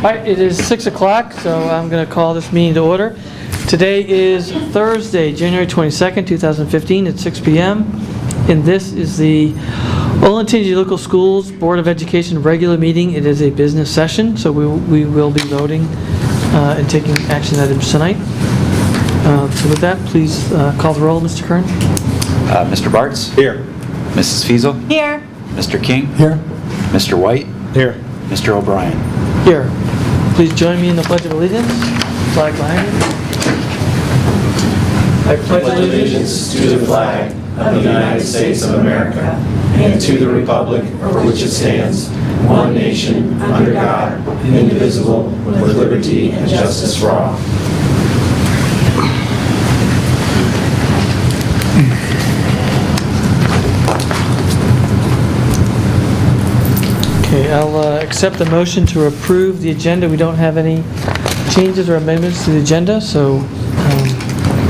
right, it is 6 o'clock, so I'm going to call this meeting to order. Today is Thursday, January 22nd, 2015 at 6 p.m. And this is the Olentangy Local Schools Board of Education regular meeting. It is a business session, so we will be voting and taking action items tonight. So with that, please call the roll, Mr. Kern. Mr. Bartz? Here. Mrs. Fiesel? Here. Mr. King? Here. Mr. White? Here. Mr. O'Brien? Here. Please join me in the Pledge of Allegiance. Flag behind me. I pledge allegiance to the flag of the United States of America and to the republic for which it stands, one nation, under God, indivisible, with liberty and justice for all. Okay, I'll accept the motion to approve the agenda. We don't have any changes or amendments to the agenda, so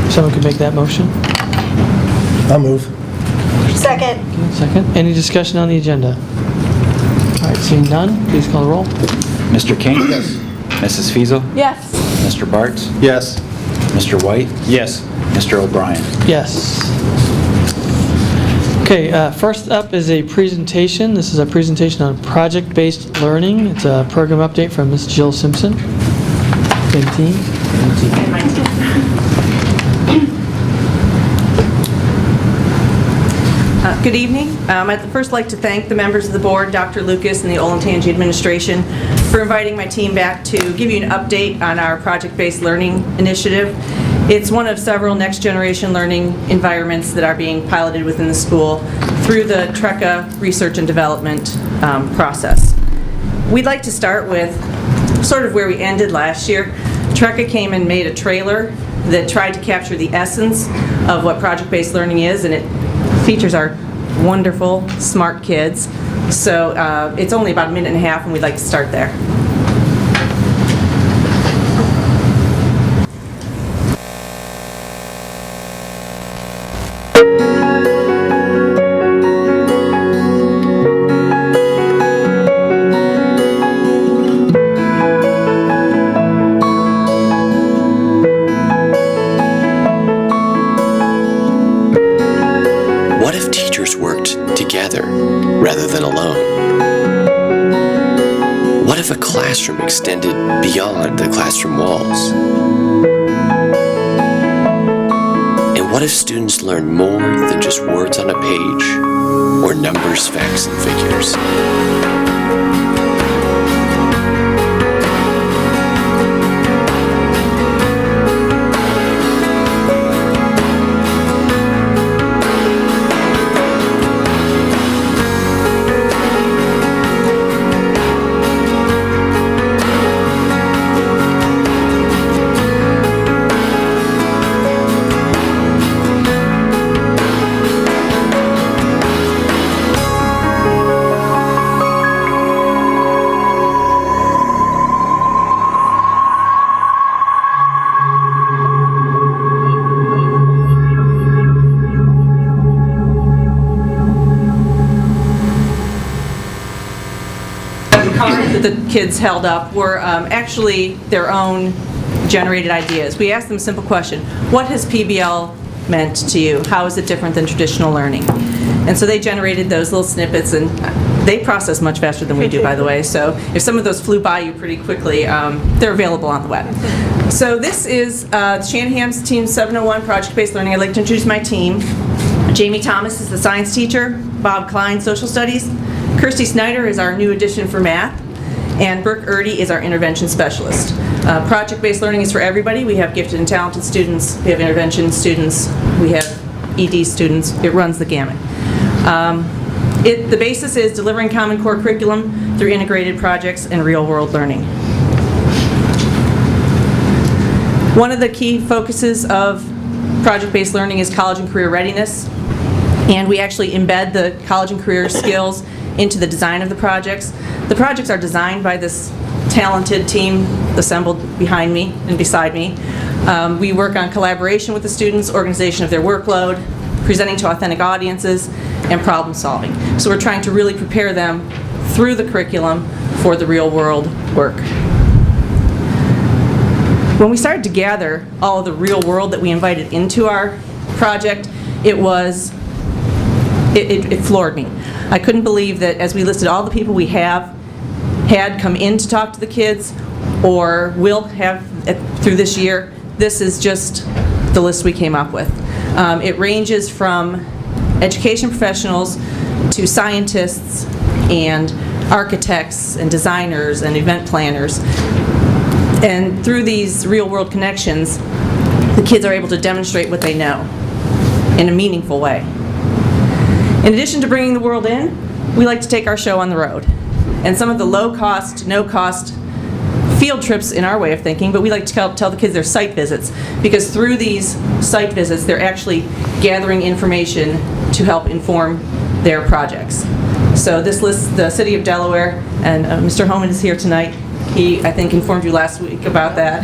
someone could make that motion. I'll move. Second. Okay, second. Any discussion on the agenda? All right, seeing none, please call the roll. Mr. King? Yes. Mrs. Fiesel? Yes. Mr. Bartz? Yes. Mr. White? Yes. Mr. O'Brien? Yes. Okay, first up is a presentation. This is a presentation on project-based learning. It's a program update from Ms. Jill Simpson. And team. Good evening. I'd first like to thank the members of the board, Dr. Lucas and the Olentangy administration, for inviting my team back to give you an update on our project-based learning initiative. It's one of several next-generation learning environments that are being piloted within the school through the TRECA research and development process. We'd like to start with sort of where we ended last year. TRECA came and made a trailer that tried to capture the essence of what project-based learning is, and it features our wonderful, smart kids. So it's only about a minute and a half, and we'd like to start there. What if teachers worked together rather than alone? What if a classroom extended beyond the classroom walls? And what if students learned more than just words on a page or numbers, facts, and figures? That the kids held up were actually their own generated ideas. We asked them a simple question: what has PBL meant to you? How is it different than traditional learning? And so they generated those little snippets, and they process much faster than we do, by the way. So if some of those flew by you pretty quickly, they're available on the web. So this is Shanahan's Team 701 Project-Based Learning. I'd like to introduce my team. Jamie Thomas is the science teacher, Bob Klein, social studies, Kirsty Snyder is our new addition for math, and Brooke Erdy is our intervention specialist. Project-based learning is for everybody. We have gifted and talented students, we have intervention students, we have ED students. It runs the gamut. The basis is delivering Common Core curriculum through integrated projects and real-world learning. One of the key focuses of project-based learning is college and career readiness, and we actually embed the college and career skills into the design of the projects. The projects are designed by this talented team assembled behind me and beside me. We work on collaboration with the students, organization of their workload, presenting to authentic audiences, and problem solving. So we're trying to really prepare them through the curriculum for the real world work. When we started to gather all of the real world that we invited into our project, it floored me. I couldn't believe that as we listed all the people we had come in to talk to the kids or will have through this year, this is just the list we came up with. It ranges from education professionals to scientists and architects and designers and event planners. And through these real-world connections, the kids are able to demonstrate what they know in a meaningful way. In addition to bringing the world in, we like to take our show on the road. And some of the low-cost, no-cost field trips in our way of thinking, but we like to tell the kids they're site visits, because through these site visits, they're actually gathering information to help inform their projects. So this lists the City of Delaware, and Mr. Homan is here tonight. He, I think, informed you last week about that.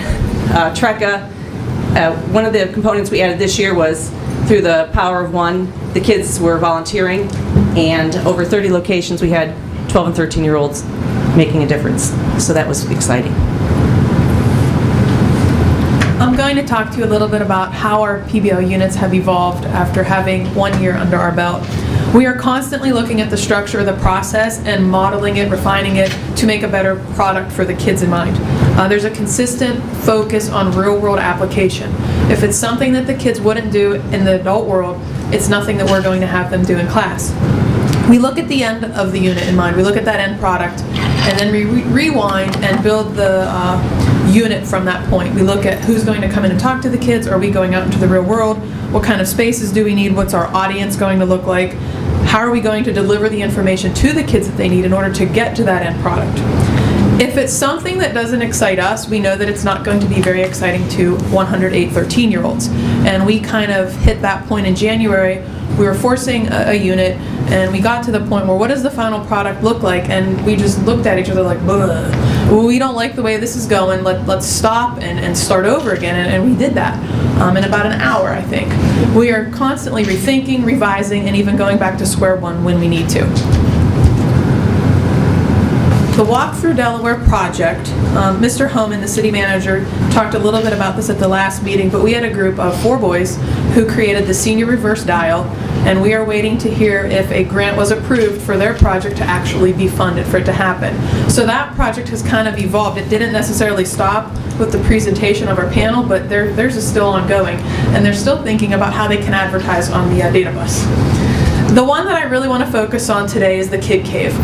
TRECA, one of the components we added this year was through the Power of One, the kids were volunteering, and over 30 locations we had 12 and 13-year-olds making a difference. So that was exciting. I'm going to talk to you a little bit about how our PBL units have evolved after having 1 year under our belt. We are constantly looking at the structure of the process and modeling it, refining it to make a better product for the kids in mind. There's a consistent focus on real-world application. If it's something that the kids wouldn't do in the adult world, it's nothing that we're going to have them do in class. We look at the end of the unit in mind. We look at that end product, and then we rewind and build the unit from that point. We look at who's going to come in and talk to the kids. Are we going out into the real world? What kind of spaces do we need? What's our audience going to look like? How are we going to deliver the information to the kids that they need in order to get to that end product? If it's something that doesn't excite us, we know that it's not going to be very exciting to 108 13-year-olds. And we kind of hit that point in January. We were forcing a unit, and we got to the point where what does the final product look like? And we just looked at each other like, well, we don't like the way this is going. Let's stop and start over again. And we did that in about an hour, I think. We are constantly rethinking, revising, and even going back to square one when we need to. The Walk Through Delaware project, Mr. Homan, the city manager, talked a little bit about this at the last meeting, but we had a group of 4 boys who created the Senior Reverse Dial, and we are waiting to hear if a grant was approved for their project to actually be funded for it to happen. So that project has kind of evolved. It didn't necessarily stop with the presentation of our panel, but theirs is still ongoing, and they're still thinking about how they can advertise on the data bus. The one that I really want to focus on today is the Kid Cave.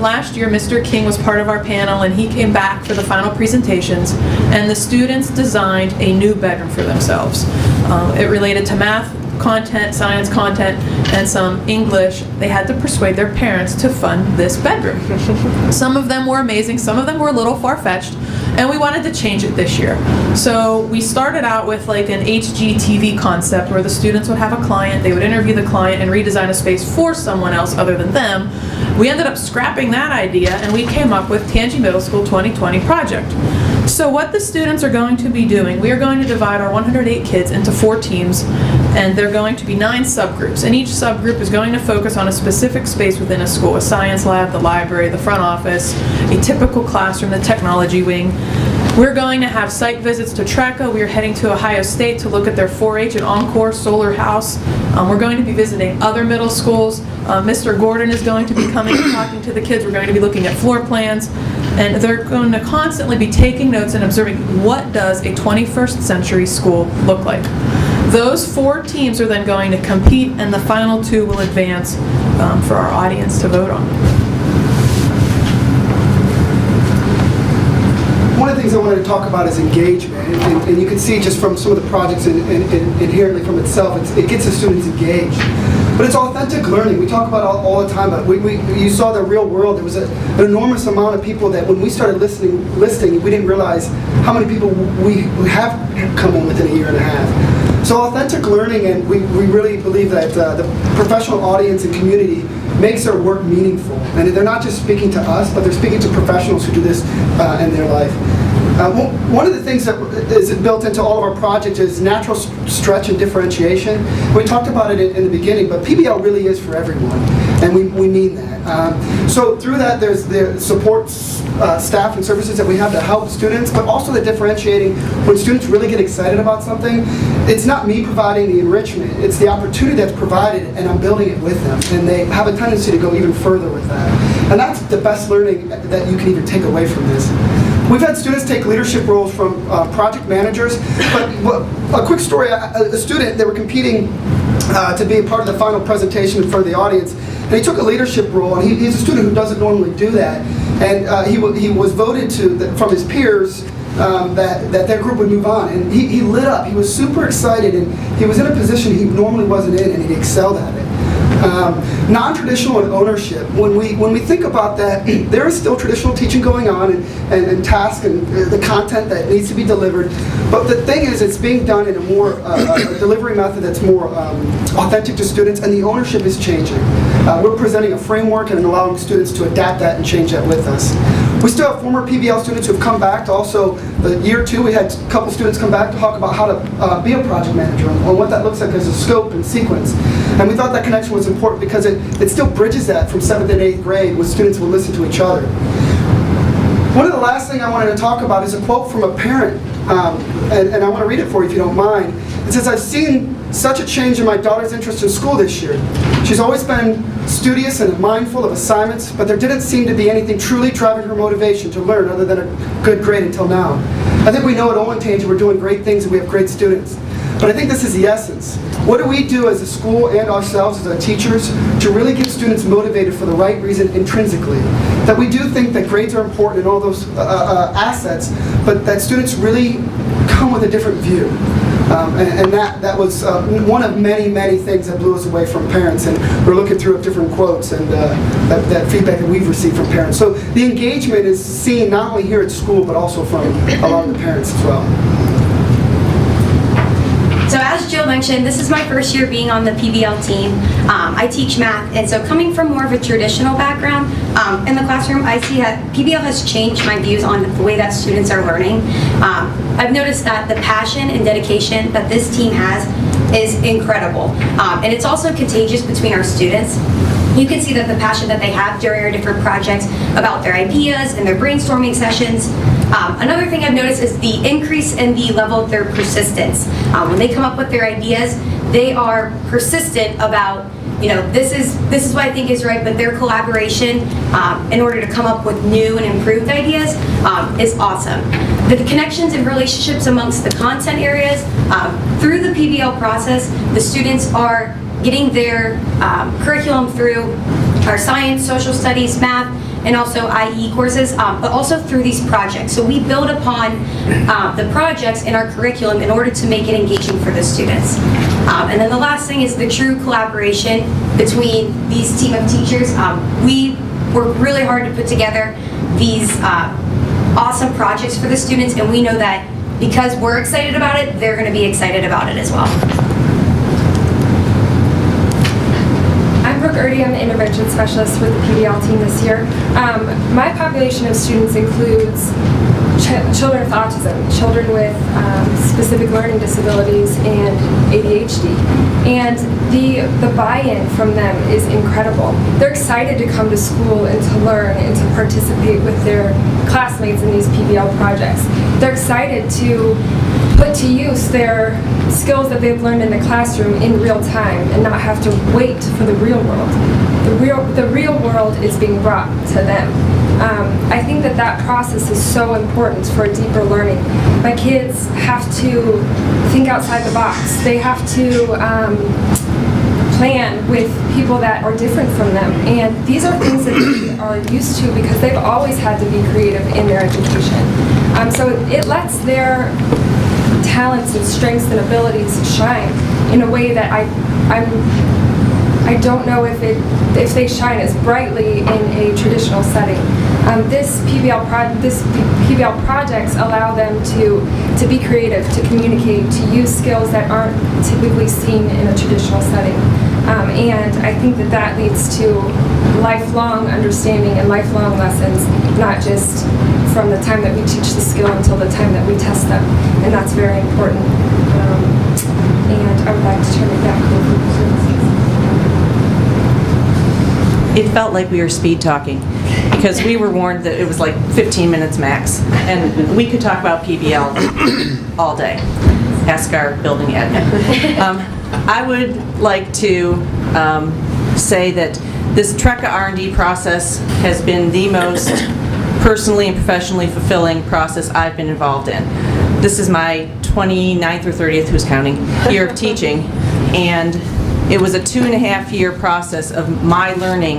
Last year, Mr. King was part of our panel, and he came back for the final presentations, and the students designed a new bedroom for themselves. It related to math content, science content, and some English. They had to persuade their parents to fund this bedroom. Some of them were amazing, some of them were a little far-fetched, and we wanted to change it this year. So we started out with like an HGTV concept where the students would have a client, they would interview the client and redesign a space for someone else other than them. We ended up scrapping that idea, and we came up with Tangy Middle School 2020 project. So what the students are going to be doing, we are going to divide our 108 kids into 4 teams, and they're going to be 9 subgroups, and each subgroup is going to focus on a specific space within a school: a science lab, the library, the front office, a typical classroom, the technology wing. We're going to have site visits to TRECA. We are heading to Ohio State to look at their 4-H and Encore Solar House. We're going to be visiting other middle schools. Mr. Gordon is going to be coming and talking to the kids. We're going to be looking at floor plans. And they're going to constantly be taking notes and observing what does a 21st century school look like. Those 4 teams are then going to compete, and the final 2 will advance for our audience to vote on. One of the things I wanted to talk about is engagement, and you can see just from some of the projects and inherently from itself, it gets the students engaged. But it's authentic learning. We talk about it all the time, but you saw the real world. There was an enormous amount of people that when we started listing, we didn't realize how many people we have come in within a year and a half. So authentic learning, and we really believe that the professional audience and community makes their work meaningful. And they're not just speaking to us, but they're speaking to professionals who do this in their life. One of the things that is built into all of our projects is natural stretch and differentiation. We talked about it in the beginning, but PBL really is for everyone, and we mean that. So through that, there's the support staff and services that we have to help students, but also the differentiating when students really get excited about something. It's not me providing the enrichment, it's the opportunity that's provided, and I'm building it with them, and they have a tendency to go even further with that. And that's the best learning that you can even take away from this. We've had students take leadership roles from project managers, but a quick story, a student, they were competing to be a part of the final presentation in front of the audience, and he took a leadership role, and he's a student who doesn't normally do that, and he was voted from his peers that their group would move on, and he lit up. He was super excited, and he was in a position he normally wasn't in, and he excelled at it. Non-traditional and ownership. When we think about that, there is still traditional teaching going on and tasks and the content that needs to be delivered. But the thing is, it's being done in a more a delivery method that's more authentic to students, and the ownership is changing. We're presenting a framework and allowing students to adapt that and change that with us. We still have former PBL students who have come back to also, year 2, we had a couple students come back to talk about how to be a project manager and what that looks like as a scope and sequence. And we thought that connection was important because it still bridges that from 7th and 8th grade when students will listen to each other. One of the last things I wanted to talk about is a quote from a parent, and I want to read it for you if you don't mind. It says, "I've seen such a change in my daughter's interest in school this year. She's always been studious and mindful of assignments, but there didn't seem to be anything truly driving her motivation to learn other than a good grade until now. I think we know at Olentangy we're doing great things and we have great students. But I think this is the essence. What do we do as a school and ourselves as our teachers to really get students motivated for the right reason intrinsically? That we do think that grades are important and all those assets, but that students really come with a different view. And that was one of many, many things that blew us away from parents. And we're looking through different quotes and that feedback that we've received from parents. So the engagement is seen not only here at school, but also from a lot of the parents as well. So as Jill mentioned, this is my first year being on the PBL team. I teach math, and so coming from more of a traditional background in the classroom, I see that PBL has changed my views on the way that students are learning. I've noticed that the passion and dedication that this team has is incredible, and it's also contagious between our students. You can see that the passion that they have during our different projects about their ideas and their brainstorming sessions. Another thing I've noticed is the increase in the level of their persistence. When they come up with their ideas, they are persistent about, this is what I think is right, but their collaboration in order to come up with new and improved ideas is awesome. The connections and relationships amongst the content areas, through the PBL process, the students are getting their curriculum through our science, social studies, math, and also IE courses, but also through these projects. So we build upon the projects in our curriculum in order to make it engaging for the students. And then the last thing is the true collaboration between these team of teachers. We work really hard to put together these awesome projects for the students, and we know that because we're excited about it, they're going to be excited about it as well. I'm the intervention specialist with the PBL team this year. My population of students includes children with autism, children with specific learning disabilities, and ADHD. And the buy-in from them is incredible. They're excited to come to school and to learn and to participate with their classmates in these PBL projects. They're excited to put to use their skills that they've learned in the classroom in real time and not have to wait for the real world. The real world is being brought to them. I think that process is so important for deeper learning. My kids have to think outside the box. They have to plan with people that are different from them. And these are things that they are used to because they've always had to be creative in their education. So it lets their talents and strengths and abilities shine in a way that I don't know if they shine as brightly in a traditional setting. This PBL projects allow them to be creative, to communicate, to use skills that aren't typically seen in a traditional setting. And I think that leads to lifelong understanding and lifelong lessons, not just from the time that we teach the skill until the time that we test them. And that's very important. and I would like to turn it back over to the It felt like we were speed talking, because we were warned that it was like 15 minutes max, and we could talk about PBL all day. Ask our building admin. I would like to say that this TRECA R&D process has been the most personally and professionally fulfilling process I've been involved in. This is my 29th or 30th, who's counting, year of teaching, and it was a 2.5-year process of my learning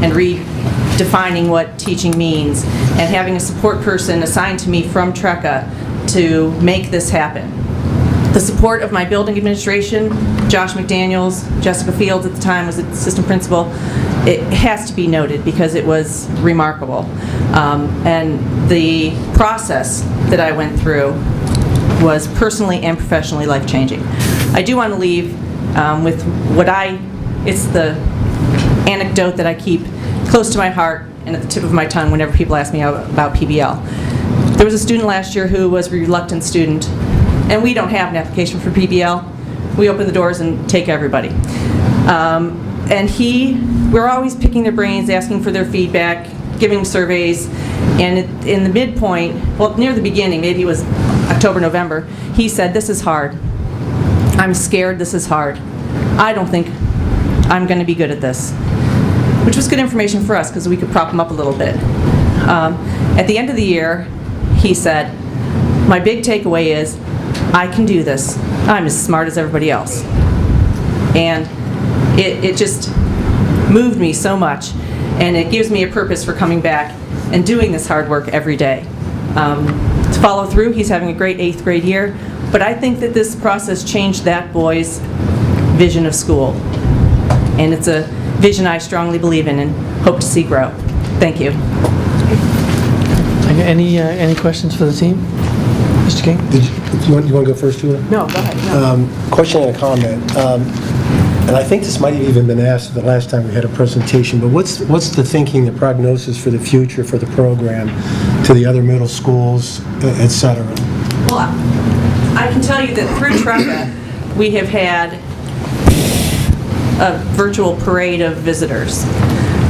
and redefining what teaching means, and having a support person assigned to me from TRECA to make this happen. The support of my building administration, Josh McDaniels, Jessica Fields at the time was the assistant principal, it has to be noted because it was remarkable. And the process that I went through was personally and professionally life-changing. I do want to leave with it's the anecdote that I keep close to my heart and at the tip of my tongue whenever people ask me about PBL. There was a student last year who was a reluctant student, and we don't have an application for PBL. We open the doors and take everybody. And we're always picking their brains, asking for their feedback, giving surveys, and in the midpoint, well, near the beginning, maybe it was October, November, he said, "This is hard. I'm scared this is hard. I don't think I'm going to be good at this," which was good information for us because we could prop him up a little bit. At the end of the year, he said, "My big takeaway is, I can do this. I'm as smart as everybody else." And it just moved me so much, and it gives me a purpose for coming back and doing this hard work every day. To follow through, he's having a great 8th grade year, but I think that this process changed that boy's vision of school. And it's a vision I strongly believe in and hope to see grow. Thank you. Any questions for the team? Mr. King? You want to go first, Julie? No, go ahead. No. Question and a comment. And I think this might have even been asked the last time we had a presentation, but what's the thinking, the prognosis for the future for the program to the other middle schools, et cetera? Well, I can tell you that through TRECA, we have had a virtual parade of visitors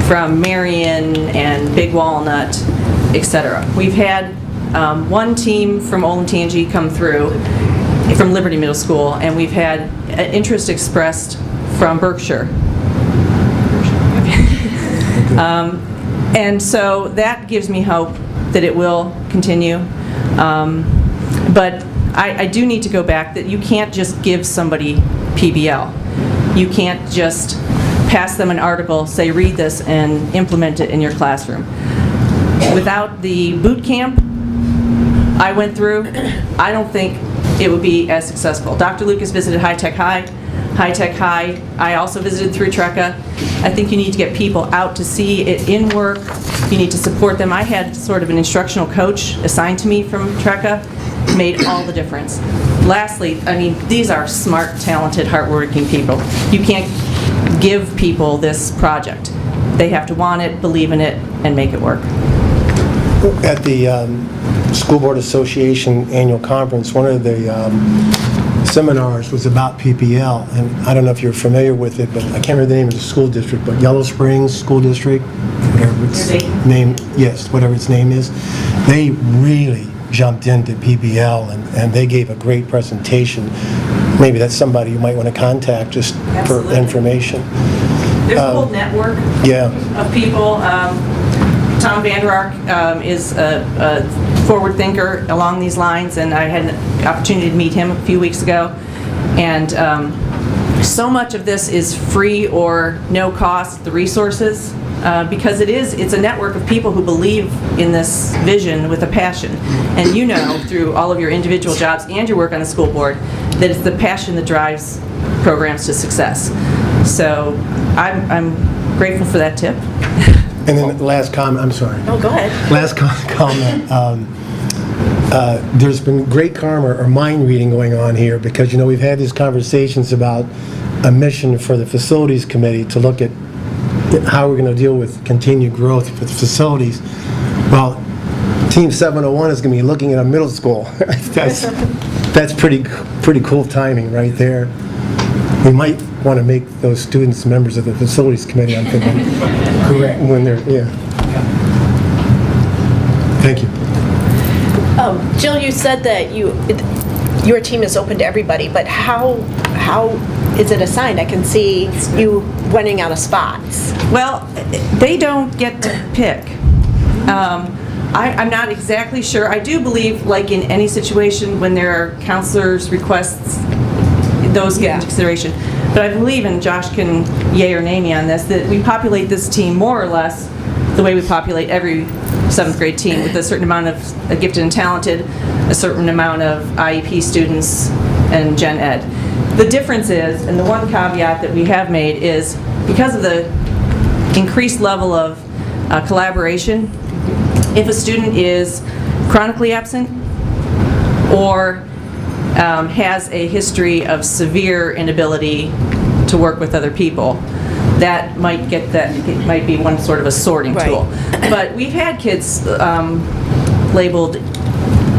from Marion and Big Walnut, etc. We've had one team from Olentangy come through, from Liberty Middle School, and we've had interest expressed from Berkshire. And so that gives me hope that it will continue. But I do need to go back that you can't just give somebody PBL. You can't just pass them an article, say read this, and implement it in your classroom. Without the boot camp I went through, I don't think it would be as successful. Dr. Lucas visited High Tech High. High Tech High, I also visited through TRECA. I think you need to get people out to see it in work. You need to support them. I had sort of an instructional coach assigned to me from TRECA. Made all the difference. Lastly, I mean, these are smart, talented, hardworking people. You can't give people this project. They have to want it, believe in it, and make it work. At the School Board Association annual conference, one of the seminars was about PPL, and I don't know if you're familiar with it, but I can't remember the name of the school district, but Yellow Springs School District, whatever its name, yes, whatever its name is, they really jumped into PBL, and they gave a great presentation. Maybe that's somebody you might want to contact just Absolutely. for information. There's a whole network of people. Tom Vander Ark is a forward thinker along these lines, and I had an opportunity to meet him a few weeks ago. And so much of this is free or no cost, the resources, because it's a network of people who believe in this vision with a passion. And you know, through all of your individual jobs and your work on the school board, that it's the passion that drives programs to success. So I'm grateful for that tip. And then the last comment, I'm sorry. Oh, go ahead. Last comment. There's been great karma or mind reading going on here because, you know, we've had these conversations about a mission for the facilities committee to look at how we're going to deal with continued growth with facilities. Well, Team 701 is going to be looking at a middle school. That's pretty cool timing right there. We might want to make those students members of the facilities committee, I'm thinking. Correct. When they're, yeah. Thank you. Jill, you said that your team is open to everybody, but how is it assigned? I can see you running out of spots. Well, they don't get to pick. I'm not exactly sure. I do believe, like in any situation, when there are counselors' requests, those get into consideration. But I believe, and Josh can yay or nay me on this, that we populate this team more or less the way we populate every 7th grade team, with a certain amount of gifted and talented, a certain amount of IEP students, and gen ed. The difference is, and the one caveat that we have made is, because of the increased level of collaboration, if a student is chronically absent or has a history of severe inability to work with other people, that might be one sort of a sorting tool. But we've had kids labeled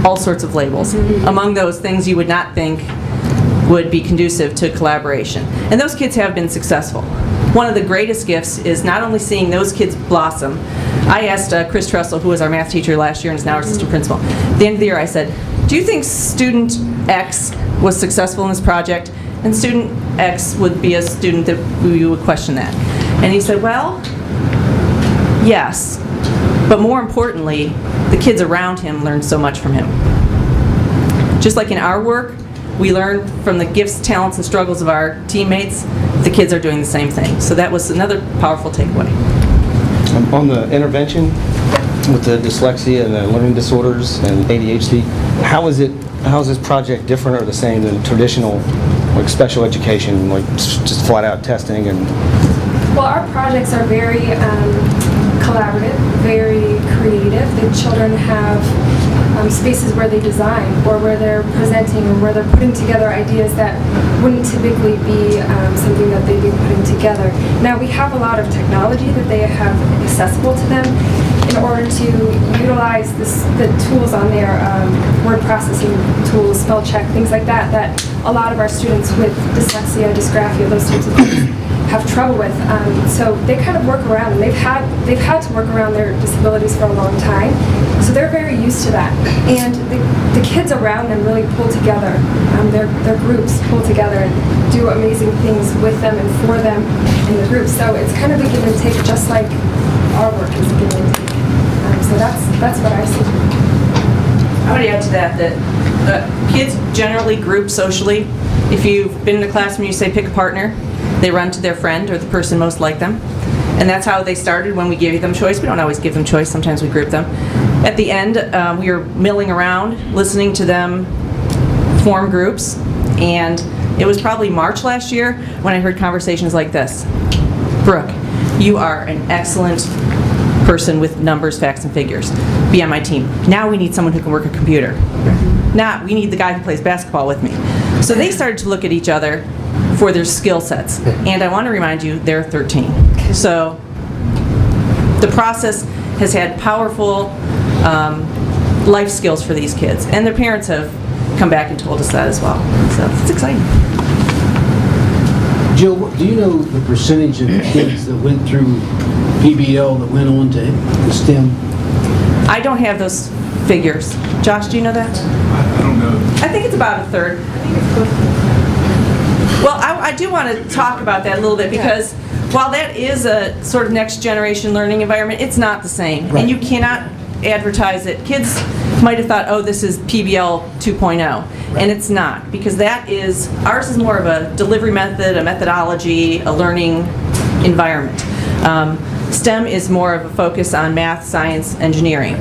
all sorts of labels. Among those, things you would not think would be conducive to collaboration. And those kids have been successful. One of the greatest gifts is not only seeing those kids blossom. I asked Chris Tressel, who was our math teacher last year and is now our assistant principal, at the end of the year I said, do you think student X was successful in this project? And student X would be a student that we would question that. And he said, well, yes, but more importantly, the kids around him learned so much from him. Just like in our work, we learn from the gifts, talents, and struggles of our teammates, the kids are doing the same thing. So that was another powerful takeaway. On the intervention with the dyslexia and the learning disorders and ADHD, how is this project different or the same than traditional, like special education, like just flat out testing? And Well, our projects are very collaborative, very creative. The children have spaces where they design, or where they're presenting, or where they're putting together ideas that wouldn't typically be something that they'd be putting together. Now, we have a lot of technology that they have accessible to them in order to utilize the tools on their word processing tools, spell check, things like that, that a lot of our students with dyslexia, dysgraphia, those types of things have trouble with. So they kind of work around, and they've had to work around their disabilities for a long time. So they're very used to that. And the kids around them really pull together. Their groups pull together and do amazing things with them and for them in the group. So it's kind of a give and take, just like our work is a give and take. So that's what I see. I would add to that kids generally group socially. If you've been in a classroom, you say pick a partner, they run to their friend or the person most like them. And that's how they started when we gave them choice. We don't always give them choice, sometimes we group them. At the end, we were milling around, listening to them form groups. And it was probably March last year when I heard conversations like this. Brooke, you are an excellent person with numbers, facts, and figures. Be on my team. Now we need someone who can work a computer. Now we need the guy who plays basketball with me. So they started to look at each other for their skill sets. And I want to remind you, they're 13. So the process has had powerful life skills for these kids. And their parents have come back and told us that as well. So it's exciting. Jill, do you know the percentage of kids that went through PBL that went on to STEM? I don't have those figures. Josh, do you know that? I don't know. I think it's about a third. Well, I do want to talk about that a little bit, because while that is a sort of next generation learning environment, it's not the same. Right. And you cannot advertise it. Kids might have thought, oh, this is PBL 2.0. And it's not, because ours is more of a delivery method, a methodology, a learning environment. STEM is more of a focus on math, science, engineering.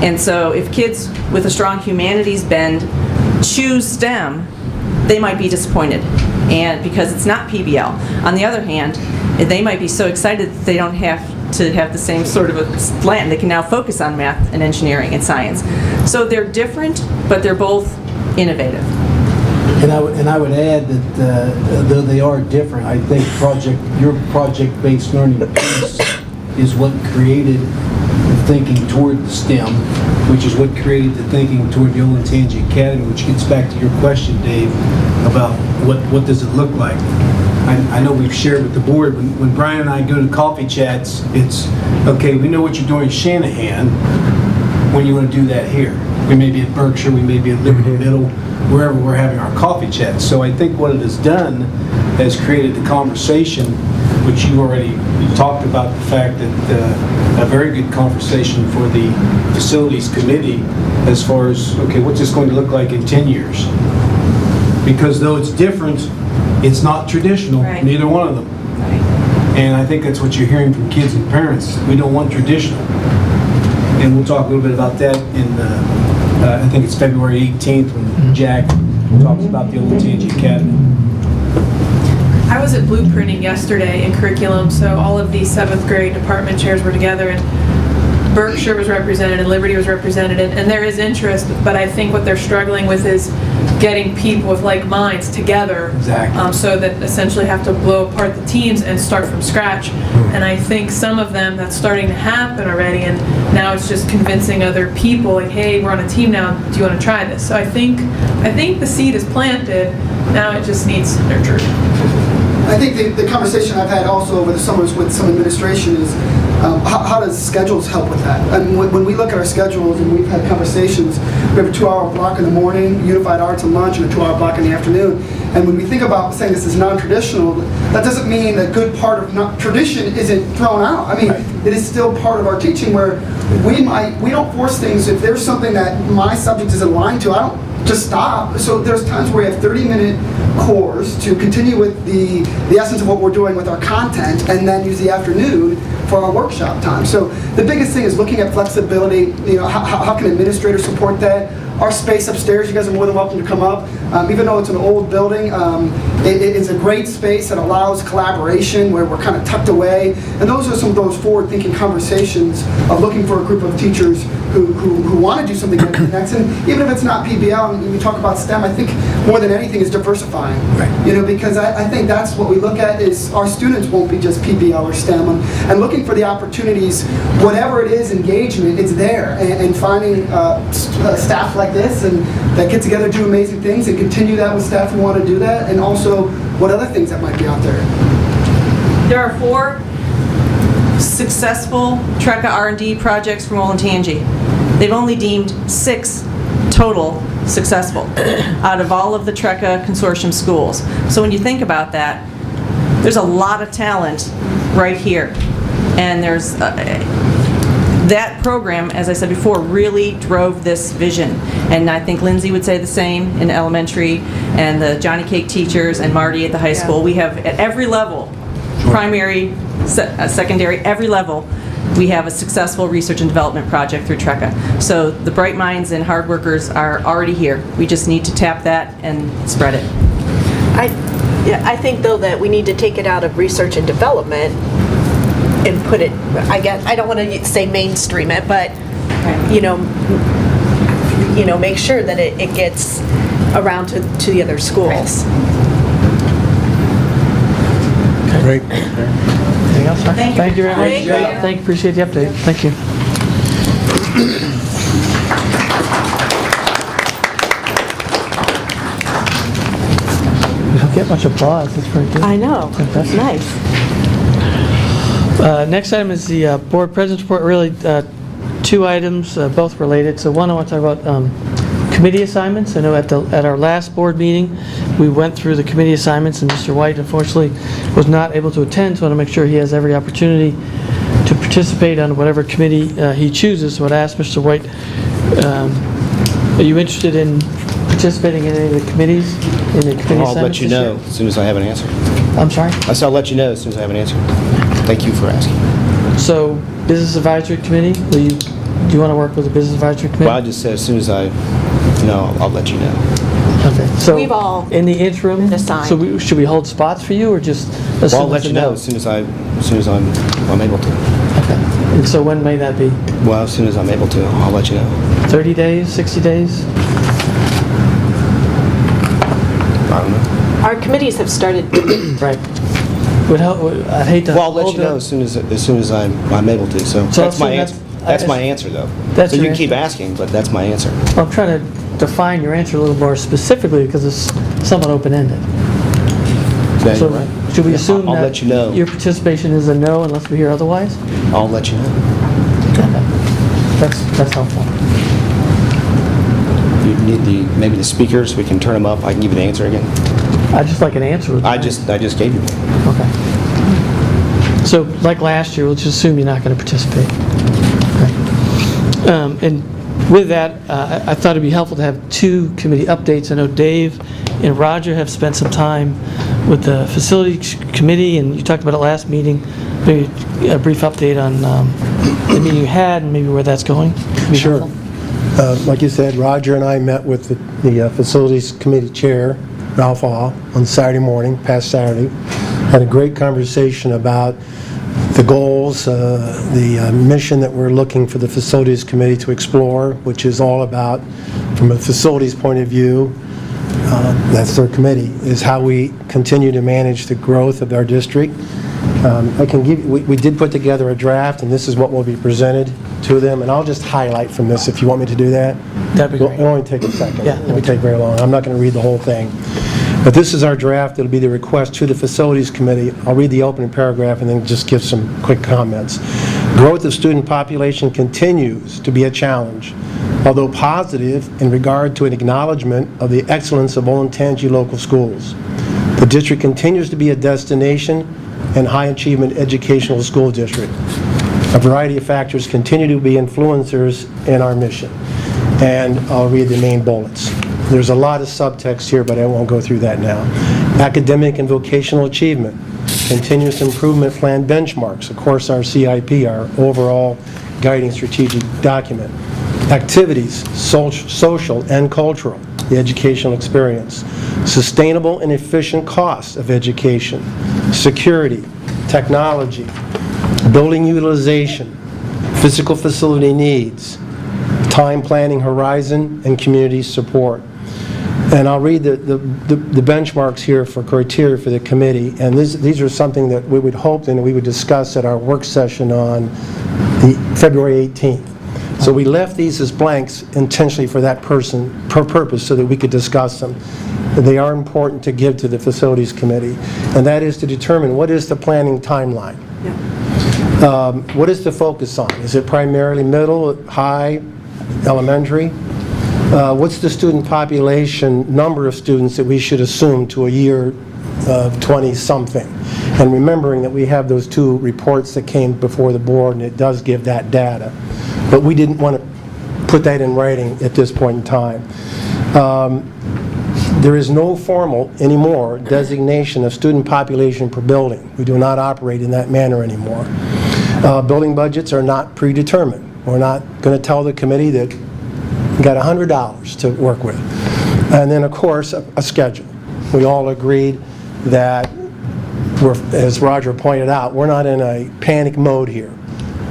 And so if kids with a strong humanities bend choose STEM, they might be disappointed, and because it's not PBL. On the other hand, they might be so excited that they don't have to have the same sort of a slant. They can now focus on math and engineering and science. So they're different, but they're both innovative. And I would add that though they are different, I think your project-based learning piece is what created the thinking toward the STEM, which is what created the thinking toward the Olentangy Academy, which gets back to your question, Dave, about what does it look like. I know we've shared with the board, when Brian and I go to coffee chats, it's, okay, we know what you're doing in Shanahan, when you want to do that here. We may be at Berkshire, we may be at Liberty Middle, wherever we're having our coffee chats. So I think what it has done has created the conversation, which you already talked about, the fact that a very good conversation for the facilities committee as far as, okay, what's this going to look like in 10 years? Because though it's different, it's not traditional, Right. neither one of them. And I think that's what you're hearing from kids and parents. We don't want traditional. And we'll talk a little bit about that in, I think it's February 18th when Jack talks about the Olentangy Academy. I was at blueprinting yesterday in curriculum, so all of these 7th grade department chairs were together, and Berkshire was represented and Liberty was represented, and there is interest, but I think what they're struggling with is getting people with like minds together. Exactly. So that essentially have to blow apart the teams and start from scratch. And I think some of them, that's starting to happen already, and now it's just convincing other people, like, hey, we're on a team now, do you want to try this? So I think the seed is planted, now it just needs nurtured. I think the conversation I've had also over the summers with some administration is how does schedules help with that? And when we look at our schedules and we've had conversations, we have a 2-hour block in the morning, unified arts and lunch, and a 2-hour block in the afternoon. And when we think about saying this is non-traditional, that doesn't mean that good part of tradition isn't thrown out. I mean, it is still part of our teaching where we don't force things. If there's something that my subject is aligned to, I don't just stop. So there's times where we have 30-minute cores to continue with the essence of what we're doing with our content, and then use the afternoon for our workshop time. So the biggest thing is looking at flexibility. You know, how can administrators support that? Our space upstairs, you guys are more than welcome to come up. Even though it's an old building, it is a great space that allows collaboration where we're kind of tucked away. And those are some of those forward-thinking conversations of looking for a group of teachers who want to do something that connects. And even if it's not PBL, and we talk about STEM, I think more than anything is diversifying. Right. You know, because I think that's what we look at is our students won't be just PBL or STEM. And looking for the opportunities, whatever it is, engagement, it's there. And finding staff like this and that get together, do amazing things, and continue that with staff who want to do that, and also what other things that might be out there. There are 4 successful TRECA R&D projects from Olentangy. They've only deemed 6 total successful out of all of the TRECA consortium schools. So when you think about that, there's a lot of talent right here. And there's that program, as I said before, really drove this vision. And I think Lindsay would say the same in elementary, and the Johnny Cake teachers, and Marty at the high school. We have at every level, primary, secondary, every level, we have a successful research and development project through TRECA. So the bright minds and hard workers are already here. We just need to tap that and spread it. I think, though, that we need to take it out of research and development and put it, I don't want to say mainstream it, but, you know, make sure that it gets around to the other schools. Great. Anything else? Thank you very much. Thank you. Thank you, appreciate the update. Thank you. We don't get much applause, that's pretty good. I know, that's nice. Next item is the board president's report, really 2 items, both related. So one, I want to talk about committee assignments. I know at our last board meeting, we went through the committee assignments, and Mr. White unfortunately was not able to attend, so I want to make sure he has every opportunity to participate on whatever committee he chooses. So I'd ask Mr. White, are you interested in participating in any of the committees, in the committee assignments? I'll let you know as soon as I have an answer. I'm sorry? I said I'll let you know as soon as I have an answer. Thank you for asking. So, Business Advisory Committee, do you want to work with the Business Advisory Committee? Well, I just said as soon as I know, I'll let you know. Okay. So, We've all in the interim, been assigned. so should we hold spots for you, or just as Well, I'll soon let as you you know as soon as I'm able to. Okay. And so when may that be? Well, as soon as I'm able to, I'll let you know. 30 days, 60 days? I don't know. Our committees have started. Right. I'd hate to. Well, I'll let hold you know it. as soon as I'm able to. So that's my answer. That's my answer, though. That's so you your can keep answer? asking, but that's my answer. Well, I'm trying to define your answer a little more specifically because it's somewhat open-ended. Yeah, So you're right. should we assume I'll that let you know. your participation is a no unless we hear otherwise? I'll let you know. That's helpful. You need maybe the speakers, we can turn them up, I can give you the answer again. I'd just like an answer. I just gave you one. Okay. So like last year, we'll just assume you're not going to participate. Okay. And with that, I thought it'd be helpful to have two committee updates. I know Dave and Roger have spent some time with the facilities committee, and you talked about it last meeting. Maybe a brief update on the meeting you had and maybe where that's going. Sure. Like you said, Roger and I met with the Facilities Committee Chair, Ralph Hall, on Saturday morning, past Saturday. Had a great conversation about the goals, the mission that we're looking for the Facilities Committee to explore, which is all about, from a facilities point of view, that's their committee, is how we continue to manage the growth of our district. I can give we did put together a draft, and this is what will be presented to them, and I'll just highlight from this if you want me to do that. That'd be great. It'll only take a second. Yeah, It won't take very long. I'm not going to read the whole thing. But this is our draft. It'll be the request to the Facilities Committee. I'll read the opening paragraph and then just give some quick comments. Growth of student population continues to be a challenge, although positive in regard to an acknowledgement of the excellence of Olentangy local schools. The district continues to be a destination and high achievement educational school district. A variety of factors continue to be influencers in our mission. And I'll read the main bullets. There's a lot of subtext here, but I won't go through that now. Academic and vocational achievement, continuous improvement plan benchmarks, of course our CIP, our overall guiding strategic document. Activities, social and cultural, the educational experience. Sustainable and efficient costs of education. Security, technology, building utilization, physical facility needs, time planning horizon, and community support. And I'll read the benchmarks here for criteria for the committee, and these are something that we would hope and we would discuss at our work session on the February 18th. So we left these as blanks intentionally for that purpose so that we could discuss them. They are important to give to the Facilities Committee, and that is to determine what is the planning timeline. What is the focus on? Is it primarily middle, high, elementary? What's the student population, number of students that we should assume to a year of 20-something? And remembering that we have those two reports that came before the board, and it does give that data. But we didn't want to put that in writing at this point in time. There is no formal anymore designation of student population per building. We do not operate in that manner anymore. Building budgets are not predetermined. We're not going to tell the committee that we got $100 to work with. And then, of course, a schedule. We all agreed that, as Roger pointed out, we're not in a panic mode here.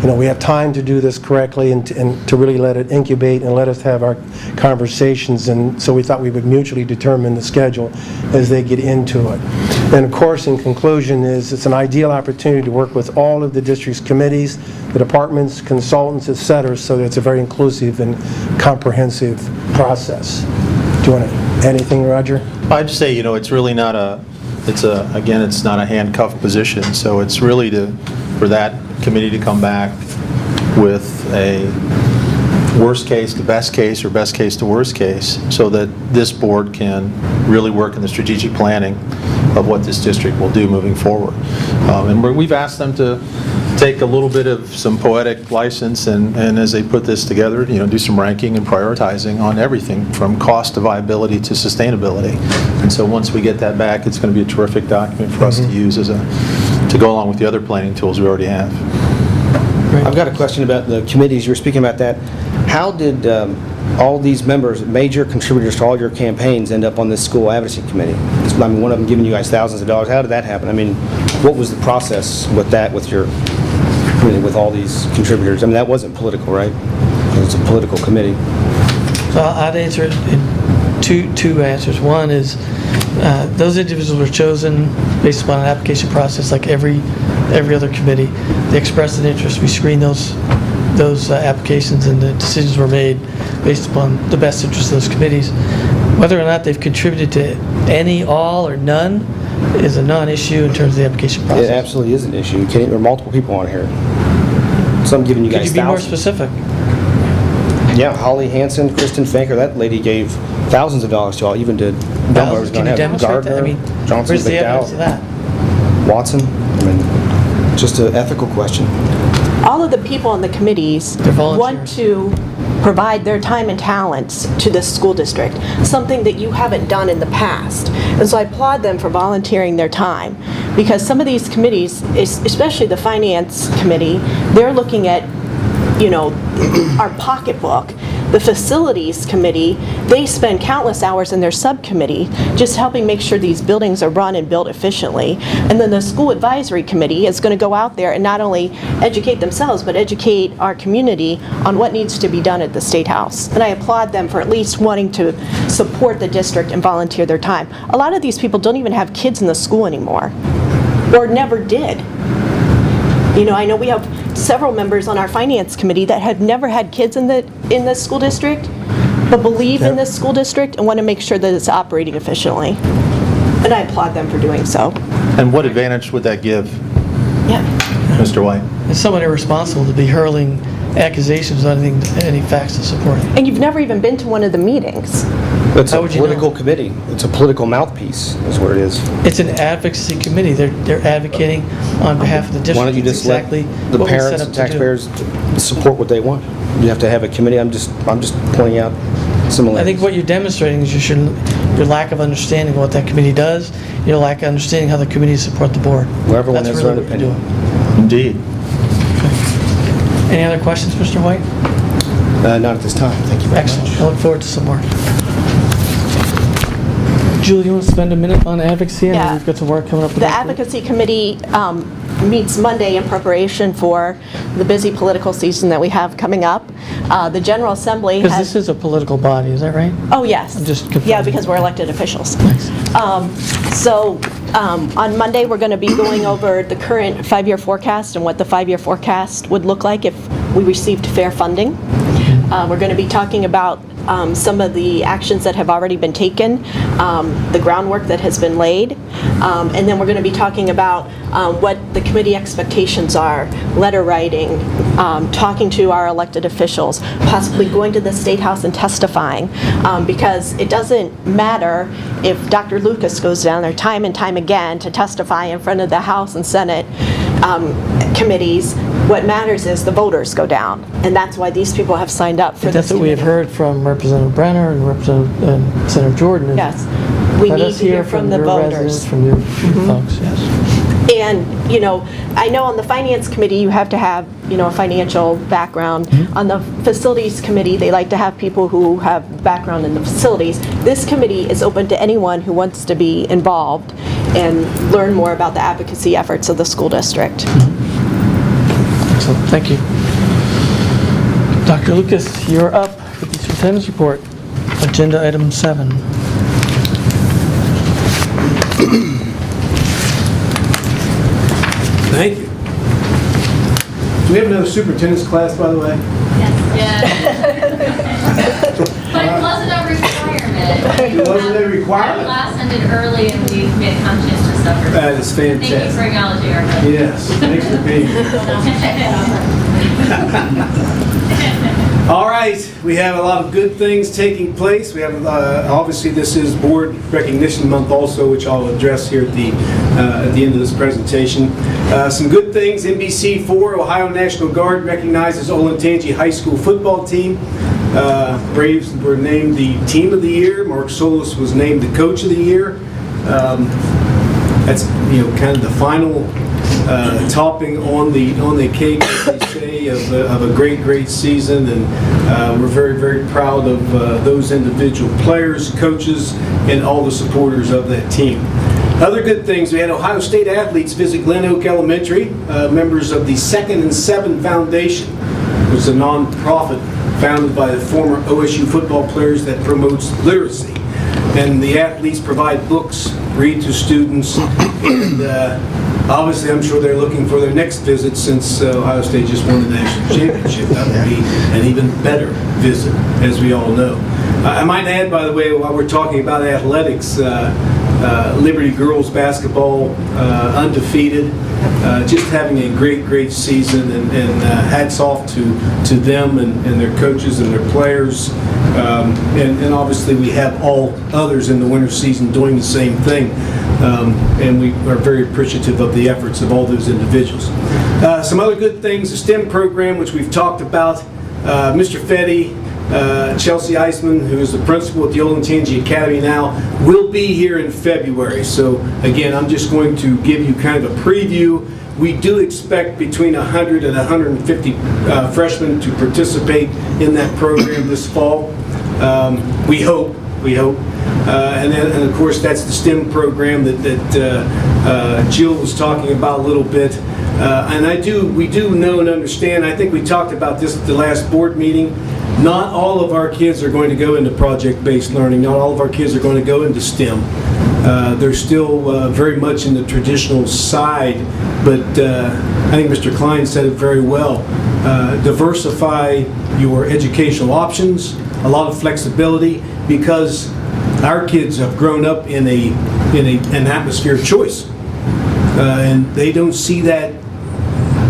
You know, we have time to do this correctly and to really let it incubate and let us have our conversations, and so we thought we would mutually determine the schedule as they get into it. And of course, in conclusion, it's an ideal opportunity to work with all of the district's committees, the departments, consultants, et cetera, so that it's a very inclusive and comprehensive process. Do you want to add anything, Roger? I'd just say, you know, it's really not again, it's not a handcuffed position, so it's really for that committee to come back with a worst case to best case or best case to worst case, so that this board can really work in the strategic planning of what this district will do moving forward. And we've asked them to take a little bit of some poetic license and as they put this together, you know, do some ranking and prioritizing on everything from cost to viability to sustainability. And so once we get that back, it's going to be a terrific document for us to use to go along with the other planning tools we already have. I've got a question about the committees. You were speaking about that. How did all these members, major contributors to all your campaigns, end up on this school advocacy committee? I mean, one of them giving you guys thousands of dollars. How did that happen? I mean, what was the process with that, with your committee, with all these contributors? I mean, that wasn't political, right? It was a political committee. So I'd answer it in two answers. One is those individuals were chosen based upon an application process like every other committee. They expressed an interest. We screened those applications, and the decisions were made based upon the best interest of those committees. Whether or not they've contributed to any, all, or none is a non-issue in terms of the application It process. absolutely is an issue. There are multiple people on here. So I'm giving you Could guys you be more thousands. specific? Yeah, Holly Hansen, Kristen Fanker, that lady gave thousands of dollars to all, even to Thousands? Can you demonstrate that? I mean, Johnson, where's the evidence McDowell, of that? Watson. I mean, just an ethical question. All of the people on the committees They're want volunteers. to provide their time and talents to the school district, something that you haven't done in the past. And so I applaud them for volunteering their time, because some of these committees, especially the finance committee, they're looking at, our pocketbook. The facilities committee, they spend countless hours in their subcommittee just helping make sure these buildings are run and built efficiently. And then the school advisory committee is going to go out there and not only educate themselves, but educate our community on what needs to be done at the State House. And I applaud them for at least wanting to support the district and volunteer their time. A lot of these people don't even have kids in the school anymore, or never did. I know we have several members on our finance committee that have never had kids in the school district, but believe in this school district and want to make sure that it's operating efficiently. And I applaud them for doing so. And what advantage would that give, Yeah. Mr. White? It's somewhat irresponsible to be hurling accusations without any facts to support it. And you've never even been to one of the meetings. It's How a would you know? political committee. It's a political mouthpiece, is what it is. It's an advocacy committee. They're advocating on behalf of the district. Why don't you It's just let exactly the what we set parents up and to do. taxpayers support what they want? You have to have a committee. I'm just pointing out similarities. I think what you're demonstrating is your lack of understanding of what that committee does, your lack of understanding how the committees support the board. Well, everyone That's has their really own what you're opinion. doing. Indeed. Any other questions, Mr. White? Not at this time. Thank you very Excellent. much. I look forward to some more. Julie, you want to spend a minute on advocacy? I know Yeah. we've got some work coming up. with The that. advocacy committee meets Monday in preparation for the busy political season that we have coming up. The General Assembly Because has... this is a political body, is that right? Oh, yes. I'm just confirming. Yeah, because we're elected officials. Nice. On Monday, we're going to be going over the current five-year forecast and what the five-year forecast would look like if we received fair funding. We're going to be talking about some of the actions that have already been taken, the groundwork that has been laid, and then we're going to be talking about what the committee expectations are, letter writing, talking to our elected officials, possibly going to the State House and testifying, because it doesn't matter if Dr. Lucas goes down there time and time again to testify in front of the House and Senate committees. What matters is the voters go down, and that's why these people have signed up for this That's what we have committee. heard from Representative Brenner and Senator Jordan. is Yes. We let need us to hear hear from the your voters. residents, from your folks, yes. And, I know on the Finance Committee, you have to have, a financial background. On the Facilities Committee, they like to have people who have background in the facilities. This committee is open to anyone who wants to be involved and learn more about the advocacy efforts of the school district. Excellent, thank you. Dr. Lucas, you're up with the superintendent's report, agenda item 7. Thank you. Do we have another superintendent's class, by the way? But it wasn't a requirement. It wasn't a requirement? That class ended early and we've made a conscientious effort. That is Thank you fantastic. for acknowledging our vote. Yes, thanks for being here. All right, we have a lot of good things taking place. We have, obviously, this is Board Recognition Month also, which I'll address here at the end of this presentation. Some good things, NBC4, Ohio National Guard recognizes Olentangy High School football team. Braves were named the Team of the Year. Mark Solis was named the Coach of the Year. That's, kind of the final topping on the cake, as they say, of a great season, and we're very proud of those individual players, coaches, and all the supporters of that team. Other good things, we had Ohio State athletes visit Glen Oak Elementary, members of the Second and Seven Foundation, which is a non-profit founded by the former OSU football players that promotes literacy. And the athletes provide books, read to students, and obviously I'm sure they're looking for their next visit since Ohio State just won the national championship. That would be an even better visit, as we all know. I might add, by the way, while we're talking about athletics, Liberty girls basketball, undefeated, just having a great season, and hats off to them and their coaches and their players. And obviously we have all others in the winter season doing the same thing. And we are very appreciative of the efforts of all those individuals. Some other good things, the STEM program, which we've talked about. Mr. Fetty, Chelsea Eisman, who is the principal at the Olentangy Academy now, will be here in February. So again, I'm just going to give you kind of a preview. We do expect between 100 and 150 freshmen to participate in that program this fall. We hope. And of course, that's the STEM program that Jill was talking about a little bit. And we do know and understand, I think we talked about this at the last board meeting, not all of our kids are going to go into project-based learning. Not all of our kids are going to go into STEM. They're still very much in the traditional side, but I think Mr. Klein said it very well. Diversify your educational options, a lot of flexibility, because our kids have grown up in an atmosphere of choice, and they don't see that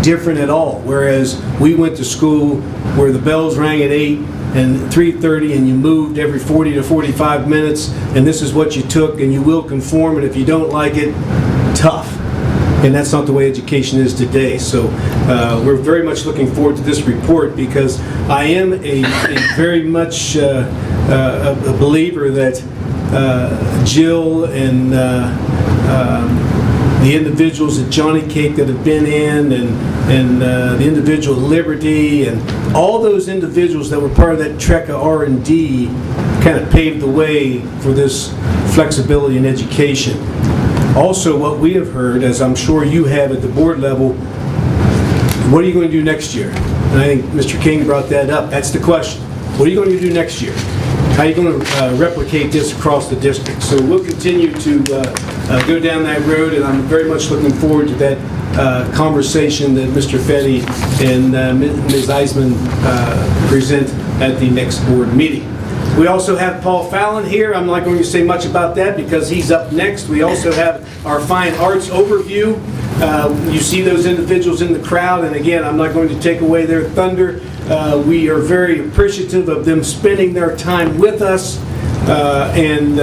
different at all. Whereas we went to school where the bells rang at 8 and 3:30, and you moved every 40 to 45 minutes, and this is what you took, and you will conform, and if you don't like it, tough. And that's not the way education is today. So we're very much looking forward to this report, because I am a very much a believer that Jill and the individuals at Johnny Cake that have been in, and the individual at Liberty, and all those individuals that were part of that TRECA R&D kind of paved the way for this flexibility in education. Also, what we have heard, as I'm sure you have at the board level, what are you going to do next year? And I think Mr. King brought that up. That's the question. What are you going to do next year? How are you going to replicate this across the district? So we'll continue to go down that road, and I'm very much looking forward to that conversation that Mr. Fetty and Ms. Eisman present at the next board meeting. We also have Paul Fallon here. I'm not going to say much about that because he's up next. We also have our fine arts overview. You see those individuals in the crowd, and again, I'm not going to take away their thunder. We are very appreciative of them spending their time with us and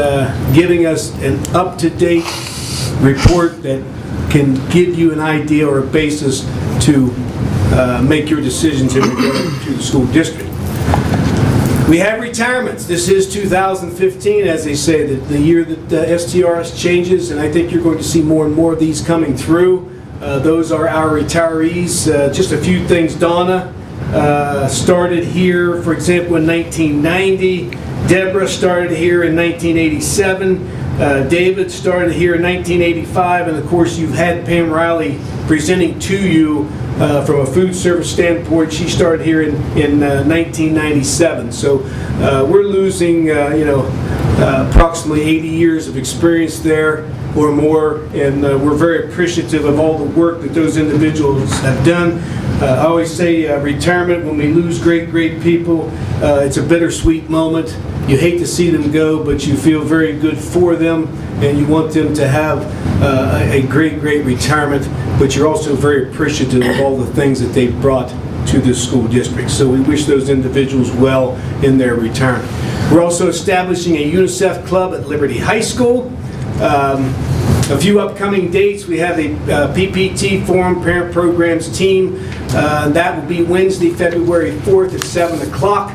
giving us an up-to-date report that can give you an idea or a basis to make your decisions in regard to the school district. We have retirements. This is 2015, as they say, the year that STRS changes, and I think you're going to see more and more of these coming through. Those are our retirees. Just a few things. Donna started here, for example, in 1990. Deborah started here in 1987. David started here in 1985, and of course you've had Pam Riley presenting to you from a food service standpoint. She started here in 1997. So we're losing, approximately 80 years of experience there or more, and we're very appreciative of all the work that those individuals have done. I always say retirement, when we lose great people, it's a bittersweet moment. You hate to see them go, but you feel very good for them, and you want them to have a great retirement, but you're also very appreciative of all the things that they've brought to this school district. So we wish those individuals well in their retirement. We're also establishing a UNICEF club at Liberty High School. A few upcoming dates. We have a PPT Forum Parent Programs team. That will be Wednesday, February 4th at 7 o'clock.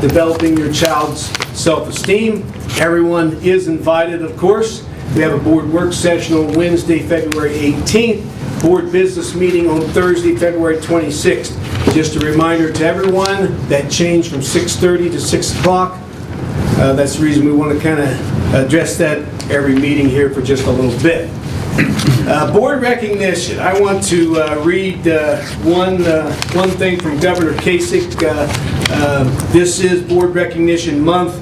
Developing your child's self-esteem. Everyone is invited, of course. We have a board work session on Wednesday, February 18th. Board business meeting on Thursday, February 26th. Just a reminder to everyone, that changed from 6:30 to 6 o'clock. That's the reason we want to kind of address that every meeting here for just a little bit. Board recognition. I want to read one thing from Governor Kasich. This is Board Recognition Month,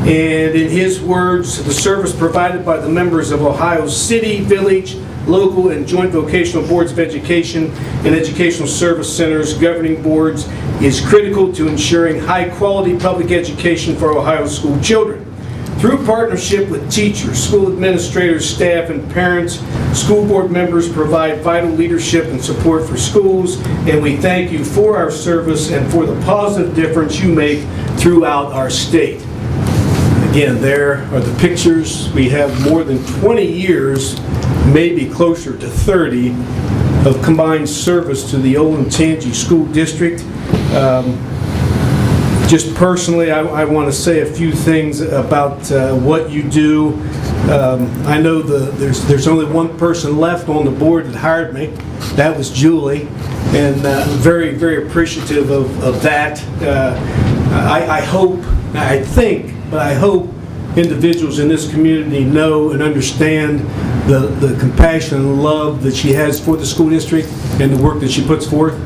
and in his words, the service provided by the members of Ohio's city, village, local, and joint vocational boards of education and educational service centers, governing boards, is critical to ensuring high-quality public education for Ohio school children. Through partnership with teachers, school administrators, staff, and parents, school board members provide vital leadership and support for schools, and we thank you for our service and for the positive difference you make throughout our state. Again, there are the pictures. We have more than 20 years, maybe closer to 30, of combined service to the Olentangy School District. Just personally, I want to say a few things about what you do. I know there's only one person left on the board that hired me. That was Julie, and very, very appreciative of that. I hope, I think, but I hope individuals in this community know and understand the compassion and love that she has for the school district and the work that she puts forth,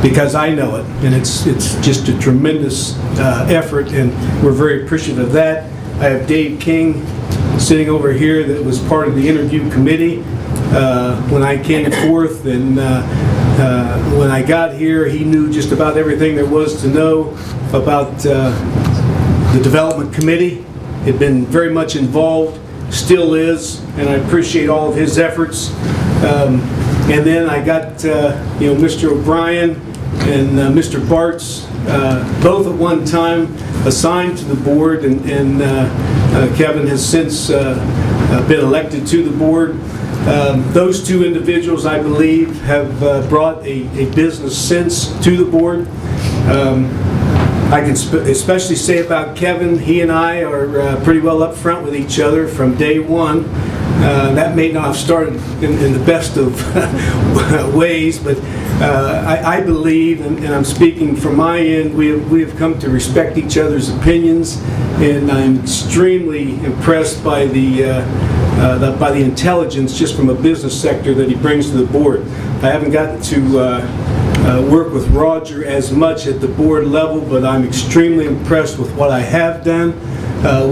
because I know it, and it's just a tremendous effort, and we're very appreciative of that. I have Dave King sitting over here that was part of the interview committee when I came forth, and when I got here, he knew just about everything there was to know about the development committee. He'd been very much involved, still is, and I appreciate all of his efforts. And then I got Mr. O'Brien and Mr. Bartz, both at one time assigned to the board, and Kevin has since been elected to the board. Those two individuals, I believe, have brought a business sense to the board. I can especially say about Kevin, he and I are pretty well up front with each other from day one. That may not have started in the best of ways, but I believe, and I'm speaking from my end, we have come to respect each other's opinions, and I'm extremely impressed by the intelligence just from a business sector that he brings to the board. I haven't gotten to work with Roger as much at the board level, but I'm extremely impressed with what I have done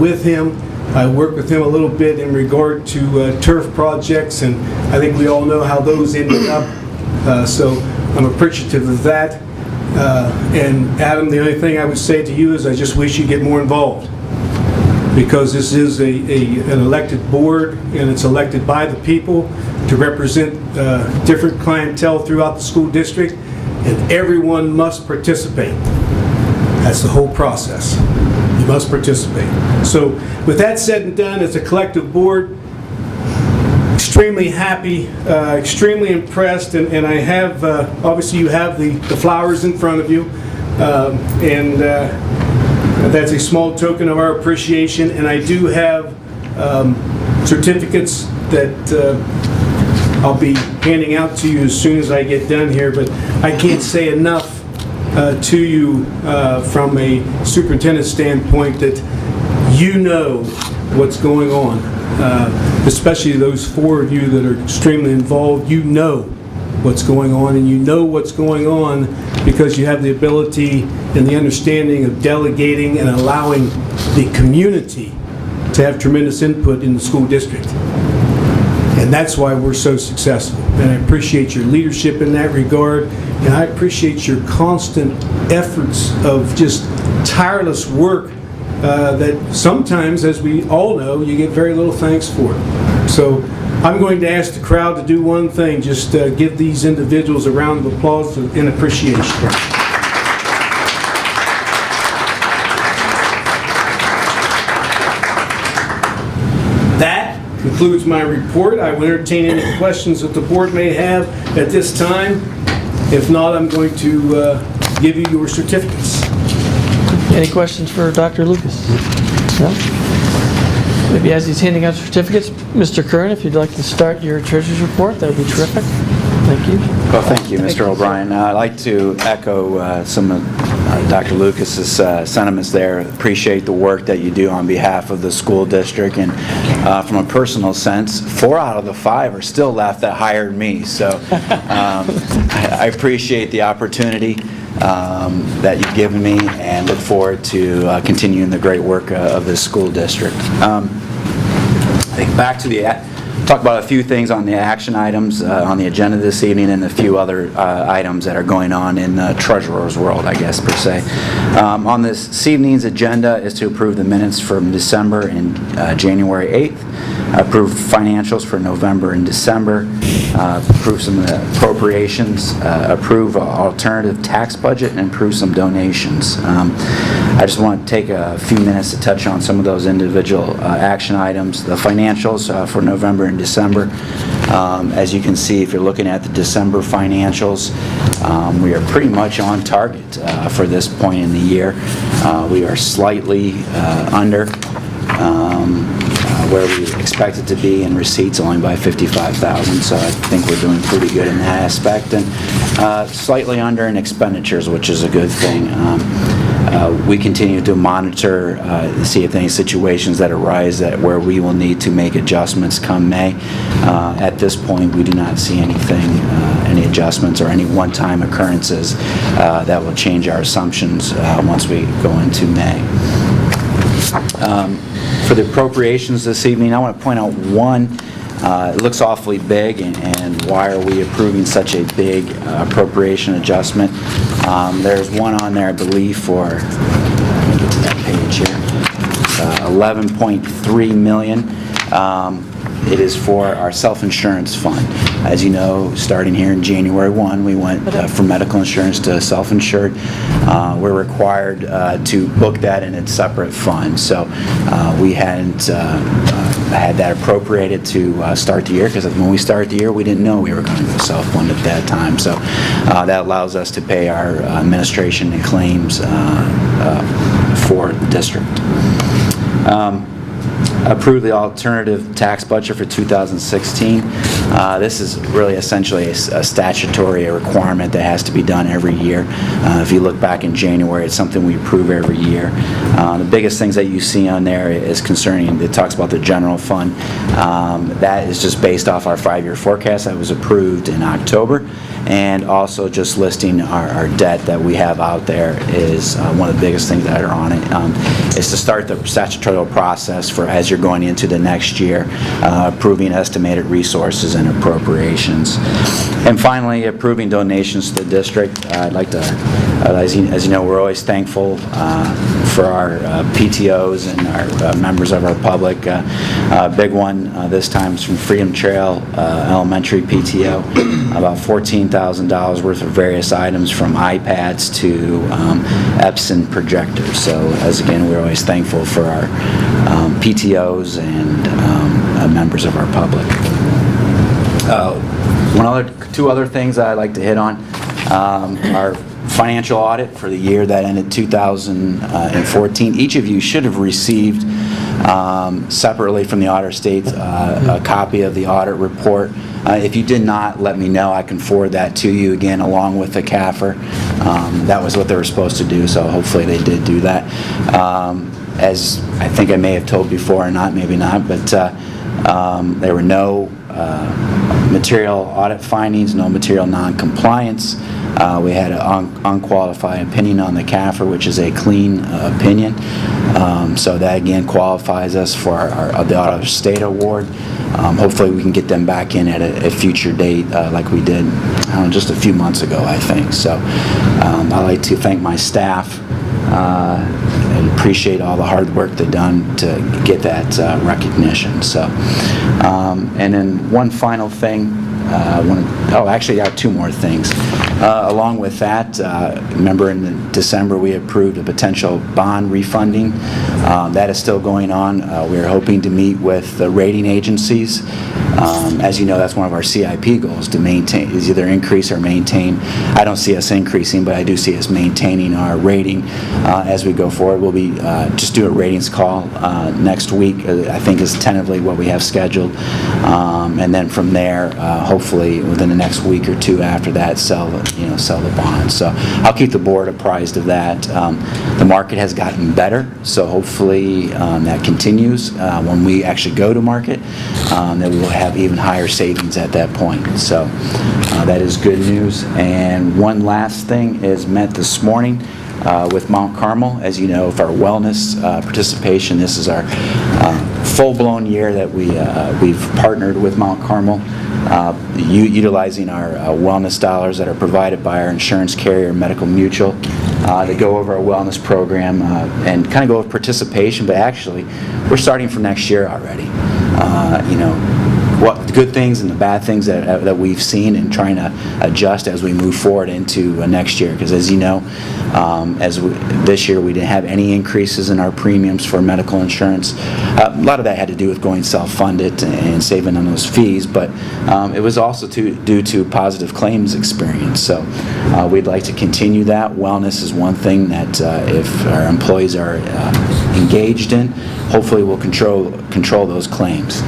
with him. I worked with him a little bit in regard to turf projects, and I think we all know how those ended up. So I'm appreciative of that. And Adam, the only thing I would say to you is I just wish you'd get more involved, because this is an elected board, and it's elected by the people to represent different clientele throughout the school district, and everyone must participate. That's the whole process. You must participate. So with that said and done, as a collective board, extremely happy, extremely impressed, and I have, obviously you have the flowers in front of you, and that's a small token of our appreciation, and I do have certificates that I'll be handing out to you as soon as I get done here, but I can't say enough to you from a superintendent standpoint that you know what's going on, especially those four of you that are extremely involved. You know what's going on, and you know what's going on because you have the ability and the understanding of delegating and allowing the community to have tremendous input in the school district. And that's why we're so successful. And I appreciate your leadership in that regard, and I appreciate your constant efforts of just tireless work that sometimes, as we all know, you get very little thanks for. So I'm going to ask the crowd to do one thing, just give these individuals a round of applause and appreciation. That concludes my report. I will entertain any questions that the board may have at this time. If not, I'm going to give you your certificates. Any questions for Dr. Lucas? No? Maybe as he's handing out certificates, Mr. Kern, if you'd like to start your treasurer's report, that would be terrific. Thank you. Well, thank you, Mr. O'Brien. I'd like to echo some of Dr. Lucas's sentiments there. Appreciate the work that you do on behalf of the school district, and from a personal sense, 4 out of the 5 are still left that hired me. So I appreciate the opportunity that you've given me, and look forward to continuing the great work of this school district. I think back to talk about a few things on the action items on the agenda this evening and a few other items that are going on in the treasurer's world, I guess, per se. On this evening's agenda is to approve the minutes from December and January 8th, approve financials for November and December, approve some of the appropriations, approve alternative tax budget, and approve some donations. I just want to take a few minutes to touch on some of those individual action items. The financials for November and December. As you can see, if you're looking at the December financials, we are pretty much on target for this point in the year. We are slightly under where we expected to be in receipts, only by $55,000, so I think we're doing pretty good in that aspect, and slightly under in expenditures, which is a good thing. We continue to monitor, see if any situations that arise where we will need to make adjustments come May. At this point, we do not see anything, any adjustments or any one-time occurrences that will change our assumptions once we go into May. For the appropriations this evening, I want to point out one. It looks awfully big, and why are we approving such a big appropriation adjustment? There's one on there, I believe, for, let me get to that page here, $11.3 million. It is for our self-insurance fund. As you know, starting here in January 1, we went from medical insurance to self-insured. We're required to book that in its separate fund. So we hadn't had that appropriated to start the year, because when we started the year, we didn't know we were going to go self-fund at that time. So that allows us to pay our administration and claims for the district. Approve the alternative tax budget for 2016. This is really essentially a statutory requirement that has to be done every year. If you look back in January, it's something we approve every year. The biggest things that you see on there is concerning, it talks about the general fund. That is just based off our 5-year forecast that was approved in October. And also just listing our debt that we have out there is one of the biggest things that are on it. Is to start the statutory process for as you're going into the next year, approving estimated resources and appropriations. And finally, approving donations to the district. I'd like to, as you know, we're always thankful for our PTOs and our members of our public. Big one this time is from Freedom Trail Elementary PTO, about $14,000 worth of various items from iPads to Epson projectors. So as again, we're always thankful for our PTOs and members of our public. Two other things I'd like to hit on. Our financial audit for the year that ended 2014. Each of you should have received separately from the auditor state a copy of the audit report. If you did not, let me know. I can forward that to you again along with the CAFR. That was what they were supposed to do, so hopefully they did do that. As I think I may have told before or not, maybe not, but there were no material audit findings, no material non-compliance. We had an unqualified opinion on the CAFR, which is a clean opinion. So that again qualifies us for the Auditor State Award. Hopefully we can get them back in at a future date like we did just a few months ago, I think. So I'd like to thank my staff and appreciate all the hard work they've done to get that recognition. So, and then one final thing. Actually, I got two more things. Along with that, remember in December we approved a potential bond refunding. That is still going on. We're hoping to meet with the rating agencies. As you know, that's one of our CIP goals, to maintain, is either increase or maintain. I don't see us increasing, but I do see us maintaining our rating as we go forward. We'll be just do a ratings call next week, I think is tentatively what we have scheduled. And then from there, hopefully within the next week or two after that, sell the bonds. So I'll keep the board apprised of that. The market has gotten better, so hopefully that continues when we actually go to market, that we will have even higher savings at that point. So that is good news. And one last thing is met this morning. with Mount Carmel. As you know, for our wellness participation, this is our full-blown year that we've partnered with Mount Carmel, utilizing our wellness dollars that are provided by our insurance carrier, Medical Mutual, to go over our wellness program and kind of go over participation. But actually, we're starting for next year already. What the good things and the bad things that we've seen, and trying to adjust as we move forward into next year. Because as you know, this year we didn't have any increases in our premiums for medical insurance. A lot of that had to do with going self-funded and saving on those fees, but it was also due to positive claims experience. So we'd like to continue that. Wellness is one thing that if our employees are engaged in, hopefully we'll control those claims.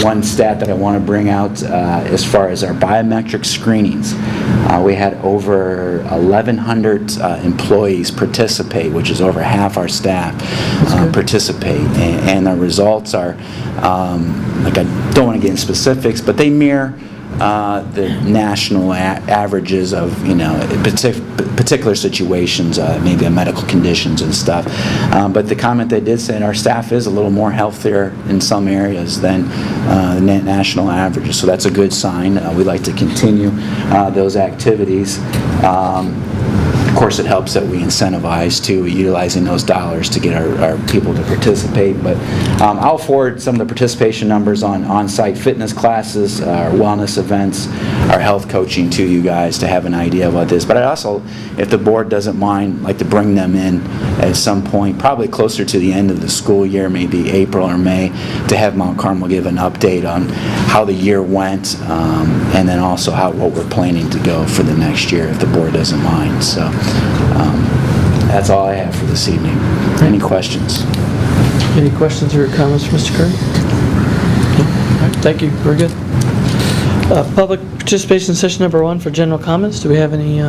One stat that I want to bring out as far as our biometric screenings, we had over 1,100 employees participate, which is over half our staff participate, and the results are, like, I don't want to get into specifics, but they mirror the national averages of, particular situations, maybe medical conditions and stuff. But the comment they did say, our staff is a little more healthier in some areas than the national averages. So that's a good sign. We'd like to continue those activities. Of course, it helps that we incentivize to utilizing those dollars to get our people to participate. But I'll forward some of the participation numbers on on-site fitness classes, our wellness events, our health coaching to you guys to have an idea of what this. But I also, if the board doesn't mind, like to bring them in at some point, probably closer to the end of the school year, maybe April or May, to have Mount Carmel give an update on how the year went, and then also what we're planning to go for the next year, if the board doesn't mind. So that's all I have for this evening. Any questions? Any questions or comments for Mr. Curry? No? All right, thank you. Very good. Public participation session number 1 for general comments. Do we have any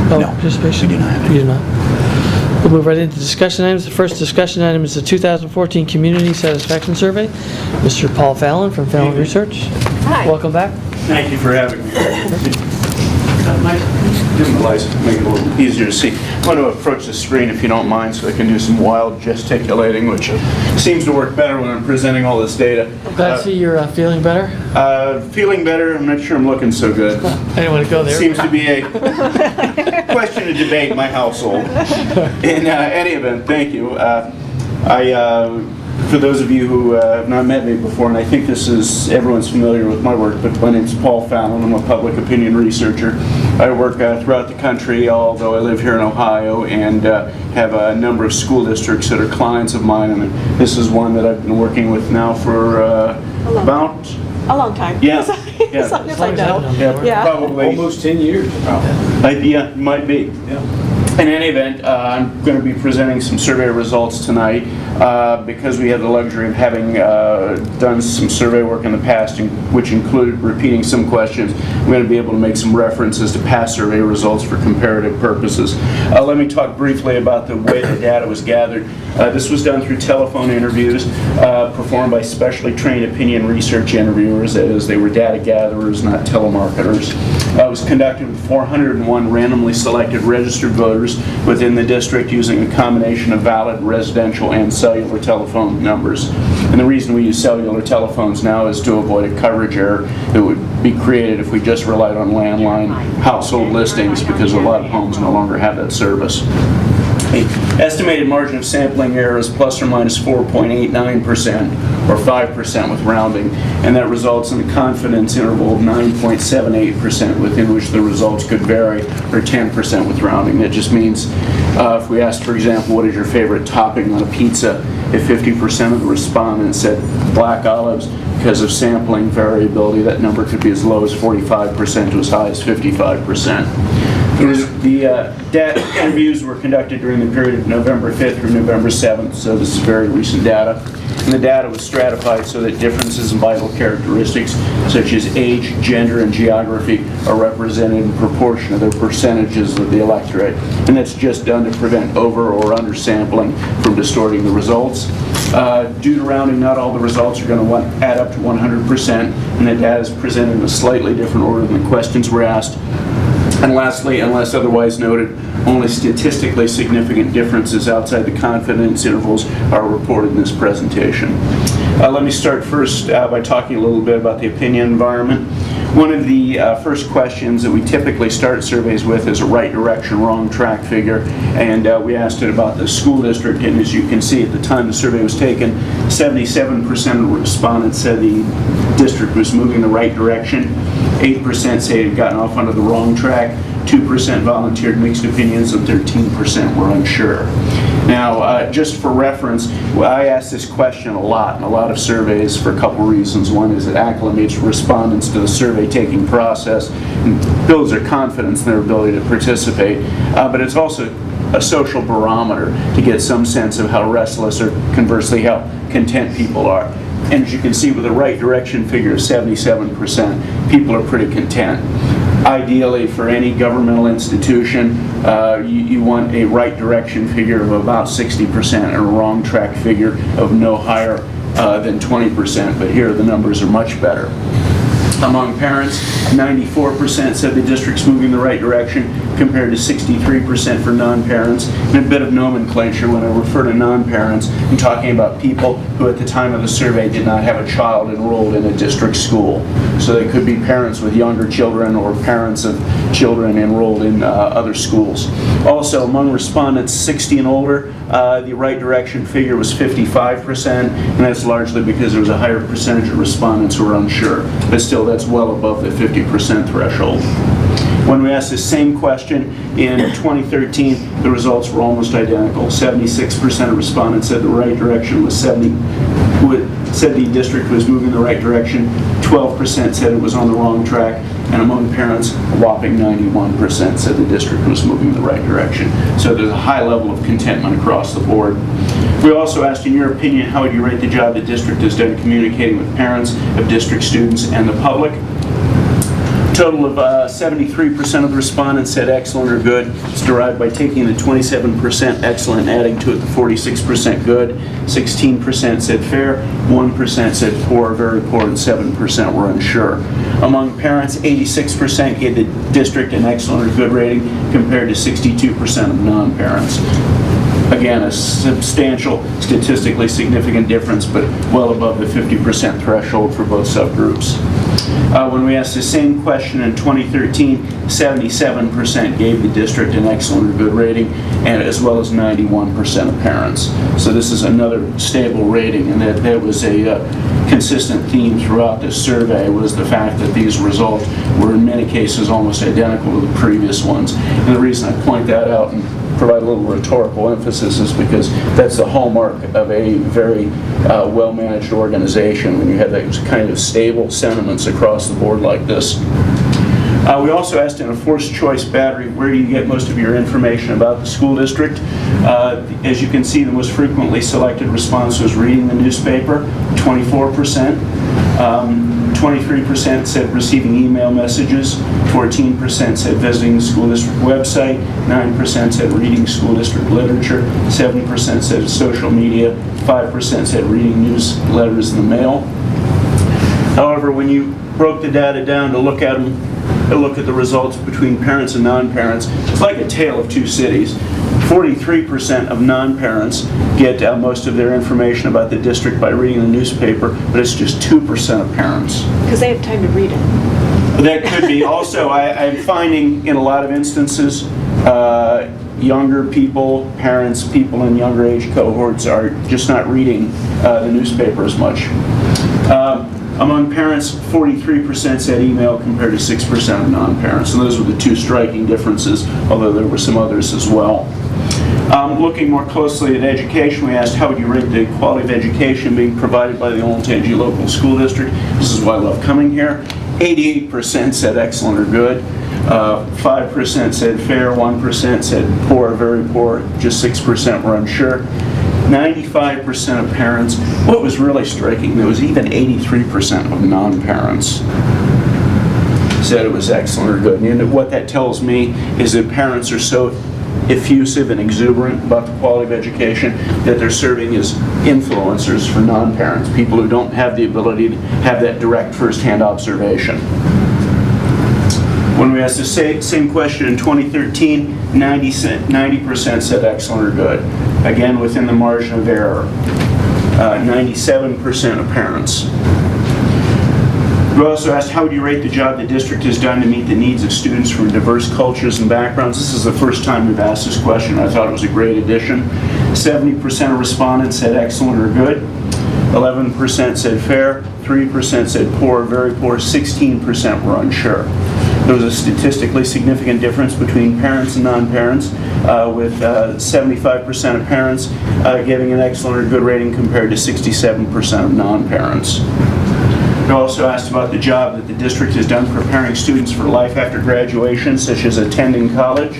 participation? We do not have any. We do not. We'll move right into discussion items. The first discussion item is the 2014 Community Satisfaction Survey. Mr. Paul Fallon from Fallon Research. Hi. Welcome back. Thank you for having me. Dim the lights, make it a little easier to see. I'm going to approach the screen if you don't mind, so I can do some wild gesticulating, which seems to work better when I'm presenting all this data. I'm glad to see you're feeling better. Feeling better. I'm not sure I'm looking so good. I didn't want to go there. Seems to be a question of debate in my household. In any event, thank you. For those of you who have not met me before, and I think everyone's familiar with my work, but my name's Paul Fallon. I'm a public opinion researcher. I work throughout the country, although I live here in Ohio, and have a number of school districts that are clients of mine, and this is one that I've been working with now for about A long time. Yeah. As long as I know. Yeah, probably. Almost 10 years. Yeah, might be. Yeah. In any event, I'm going to be presenting some survey results tonight because we have the luxury of having done some survey work in the past, which included repeating some questions. I'm going to be able to make some references to past survey results for comparative purposes. Let me talk briefly about the way the data was gathered. This was done through telephone interviews performed by specially trained opinion research interviewers, that is, they were data gatherers, not telemarketers. It was conducted with 401 randomly selected registered voters within the district using a combination of valid residential and cellular telephone numbers. And the reason we use cellular telephones now is to avoid a coverage error that would be created if we just relied on landline household listings, because a lot of homes no longer have that service. The estimated margin of sampling error is plus or minus 4.89% or 5% with rounding, and that results in a confidence interval of 9.78% within which the results could vary, or 10% with rounding. That just means if we asked, for example, what is your favorite topping on a pizza, if 50% of the respondents said black olives, because of sampling variability, that number could be as low as 45% to as high as 55%. The data interviews were conducted during the period of November 5th through November 7th, so this is very recent data. And the data was stratified so that differences in vital characteristics such as age, gender, and geography are represented in proportion of their percentages of the electorate. And that's just done to prevent over or under sampling from distorting the results. Due to rounding, not all the results are going to add up to 100%, and the data is presented in a slightly different order than the questions were asked. And lastly, unless otherwise noted, only statistically significant differences outside the confidence intervals are reported in this presentation. Let me start first by talking a little bit about the opinion environment. One of the first questions that we typically start surveys with is a right direction, wrong track figure, and we asked it about the school district, and as you can see, at the time the survey was taken, 77% of respondents said the district was moving the right direction, 8% say it had gotten off onto the wrong track, 2% volunteered mixed opinions, and 13% were unsure. Now, just for reference, I ask this question a lot in a lot of surveys for a couple reasons. One is it acclimates respondents to the survey-taking process and builds their confidence in their ability to participate, but it's also a social barometer to get some sense of how restless or conversely how content people are. And as you can see with the right direction figure of 77%, people are pretty content. Ideally, for any governmental institution, you want a right direction figure of about 60% and a wrong track figure of no higher than 20%, but here the numbers are much better. Among parents, 94% said the district's moving in the right direction compared to 63% for non-parents. And a bit of nomenclature when I refer to non-parents, I'm talking about people who at the time of the survey did not have a child enrolled in a district school. So they could be parents with younger children or parents of children enrolled in other schools. Also, among respondents 60 and older, the right direction figure was 55%, and that's largely because there was a higher percentage of respondents who were unsure. But still, that's well above the 50% threshold. When we asked the same question in 2013, the results were almost identical. 76% of respondents said the right direction was said the district was moving in the right direction. 12% said it was on the wrong track, and among parents, a whopping 91% said the district was moving in the right direction. So there's a high level of contentment across the board. We also asked, in your opinion, how would you rate the job the district has done communicating with parents of district students and the public? Total of 73% of the respondents said excellent or good. It's derived by taking the 27% excellent and adding to it the 46% good. 16% said fair, 1% said poor, very poor, and 7% were unsure. Among parents, 86% gave the district an excellent or good rating compared to 62% of non-parents. Again, a substantial, statistically significant difference, but well above the 50% threshold for both subgroups. When we asked the same question in 2013, 77% gave the district an excellent or good rating, and as well as 91% of parents. So this is another stable rating, and that was a consistent theme throughout this survey, was the fact that these results were in many cases almost identical to the previous ones. And the reason I point that out and provide a little rhetorical emphasis is because that's the hallmark of a very well-managed organization, when you have those kind of stable sentiments across the board like this. We also asked in a forced choice battery, where do you get most of your information about the school district? As you can see, the most frequently selected response was reading the newspaper, 24%. 23% said receiving email messages, 14% said visiting the school district website, 9% said reading school district literature, 7% said social media, 5% said reading newsletters in the mail. However, when you broke the data down to look at the results between parents and non-parents, it's like a tale of two cities. 43% of non-parents get most of their information about the district by reading the newspaper, but it's just 2% of parents. Because they have time to read it. That could be. Also, I'm finding in a lot of instances, younger people, parents, people in younger age cohorts are just not reading the newspaper as much. Among parents, 43% said email compared to 6% of non-parents. And those were the two striking differences, although there were some others as well. Looking more closely at education, we asked how would you rate the quality of education being provided by the Olentangy local school district. This is why I love coming here. 88% said excellent or good. 5% said fair, 1% said poor, very poor, just 6% were unsure. 95% of parents. What was really striking, there was even 83% of non-parents said it was excellent or good. And what that tells me is that parents are so effusive and exuberant about the quality of education that they're serving as influencers for non-parents, people who don't have the ability to have that direct first-hand observation. When we asked the same question in 2013, 90% said excellent or good. Again, within the margin of error. 97% of parents. We also asked, how would you rate the job the district has done to meet the needs of students from diverse cultures and backgrounds? This is the first time we've asked this question. I thought it was a great addition. 70% of respondents said excellent or good. 11% said fair. 3% said poor, very poor. 16% were unsure. There was a statistically significant difference between parents and non-parents, with 75% of parents giving an excellent or good rating compared to 67% of non-parents. We also asked about the job that the district has done preparing students for life after graduation, such as attending college.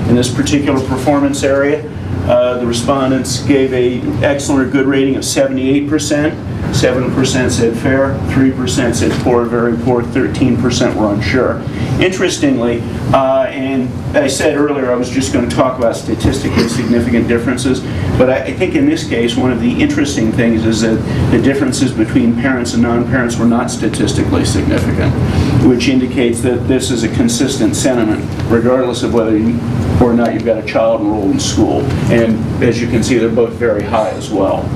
In this particular performance area, the respondents gave an excellent or good rating of 78%. 7% said fair, 3% said poor, very poor, 13% were unsure. Interestingly, and I said earlier I was just going to talk about statistically significant differences, but I think in this case one of the interesting things is that the differences between parents and non-parents were not statistically significant, which indicates that this is a consistent sentiment regardless of whether or not you've got a child enrolled in school. And as you can see, they're both very high as well.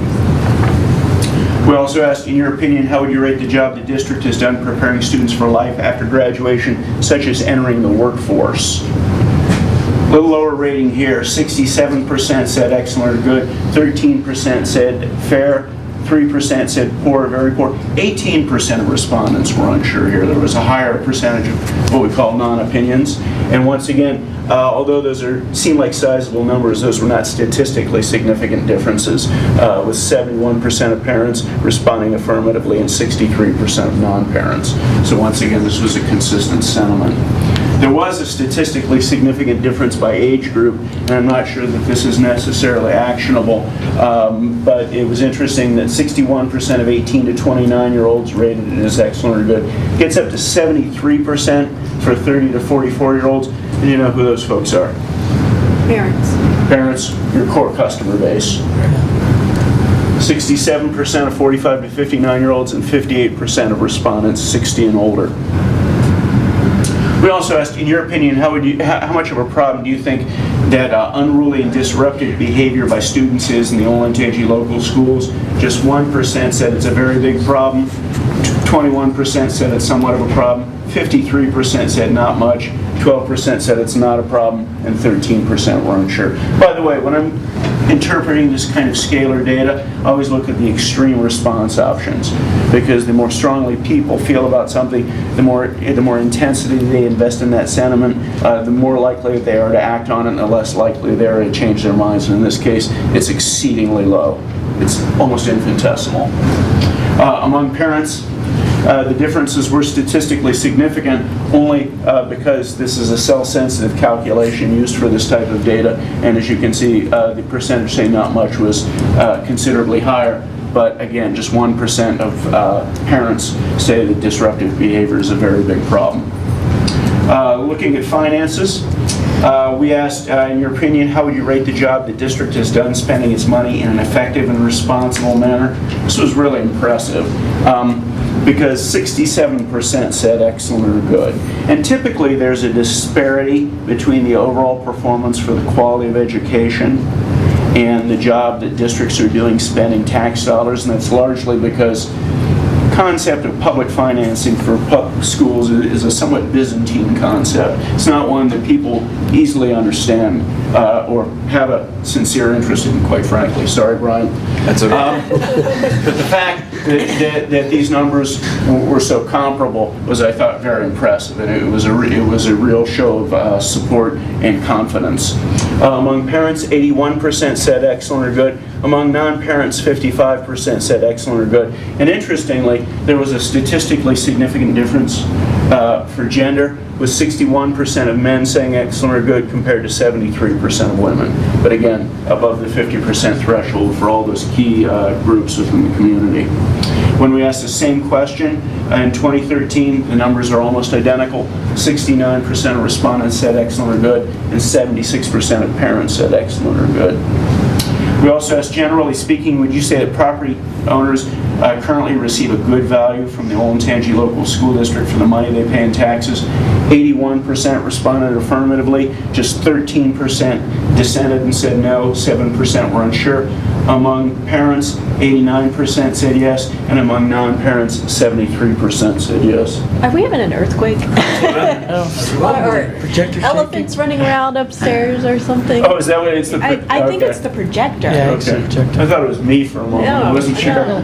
We also asked, in your opinion, how would you rate the job the district has done preparing students for life after graduation, such as entering the workforce? A little lower rating here, 67% said excellent or good, 13% said fair, 3% said poor, very poor. 18% of respondents were unsure here. There was a higher percentage of what we call non-opinions. And once again, although those seem like sizable numbers, those were not statistically significant differences, with 71% of parents responding affirmatively and 63% of non-parents. So once again, this was a consistent sentiment. There was a statistically significant difference by age group, and I'm not sure that this is necessarily actionable, but it was interesting that 61% of 18 to 29-year-olds rated it as excellent or good. Gets up to 73% for 30 to 44-year-olds. And you know who those folks are? Parents. Parents, your core customer base. 67% of 45 to 59-year-olds and 58% of respondents 60 and older. We also asked, in your opinion, how much of a problem do you think that unruly and disruptive behavior by students is in the Olentangy local schools? Just 1% said it's a very big problem, 21% said it's somewhat of a problem, 53% said not much, 12% said it's not a problem, and 13% were unsure. By the way, when I'm interpreting this kind of scalar data, I always look at the extreme response options, because the more strongly people feel about something, the more intensity they invest in that sentiment, the more likely they are to act on it, and the less likely they are to change their minds. And in this case, it's exceedingly low. It's almost infinitesimal. Among parents, the differences were statistically significant only because this is a cell-sensitive calculation used for this type of data, and as you can see, the percentage say not much was considerably higher, but again, just 1% of parents say that disruptive behavior is a very big problem. Looking at finances, we asked, in your opinion, how would you rate the job the district has done spending its money in an effective and responsible manner? This was really impressive. Because 67% said excellent or good. And typically there's a disparity between the overall performance for the quality of education and the job that districts are doing spending tax dollars, and that's largely because the concept of public financing for public schools is a somewhat Byzantine concept. It's not one that people easily understand or have a sincere interest in, quite frankly. Sorry, Brian. That's okay. But the fact that these numbers were so comparable was, I thought, very impressive, and it was a real show of support and confidence. Among parents, 81% said excellent or good. Among non-parents, 55% said excellent or good. And interestingly, there was a statistically significant difference for gender, with 61% of men saying excellent or good compared to 73% of women. But again, above the 50% threshold for all those key groups within the community. When we asked the same question in 2013, the numbers are almost identical. 69% of respondents said excellent or good, and 76% of parents said excellent or good. We also asked, generally speaking, would you say that property owners currently receive a good value from the Olentangy Local School District for the money they pay in taxes? 81% responded affirmatively, just 13% dissented and said no, 7% were unsure. Among parents, 89% said yes, and among non-parents, 73% said yes. Are we having an earthquake? Or Projector elephants running around upstairs or something? Oh, is that what it's the... I think it's the projector. Yeah, it's the projector. I thought it was me for a moment. I wasn't sure.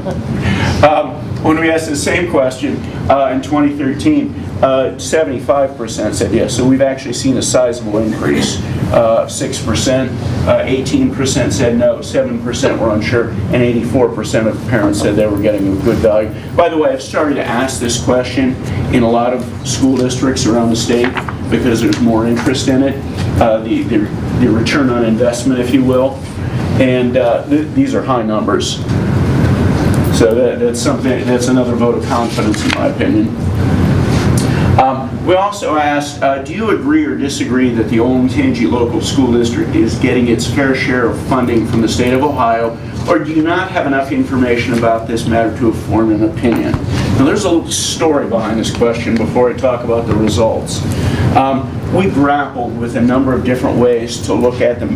When we asked the same question in 2013, 75% said yes. So we've actually seen a sizable increase. 6%, 18% said no, 7% were unsure, and 84% of parents said they were getting a good value. By the way, I've started to ask this question in a lot of school districts around the state because there's more interest in it, the return on investment, if you will. And these are high numbers. So that's another vote of confidence in my opinion. We also asked, do you agree or disagree that the Olentangy Local School District is getting its fair share of funding from the state of Ohio, or do you not have enough information about this matter to have formed an opinion? Now there's a little story behind this question before I talk about the results. We grappled with a number of different ways to look at the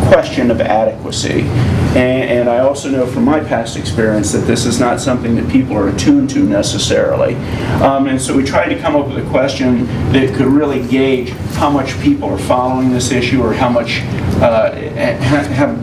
question of adequacy. And I also know from my past experience that this is not something that people are attuned to necessarily. And so we tried to come up with a question that could really gauge how much people are following this issue or how much,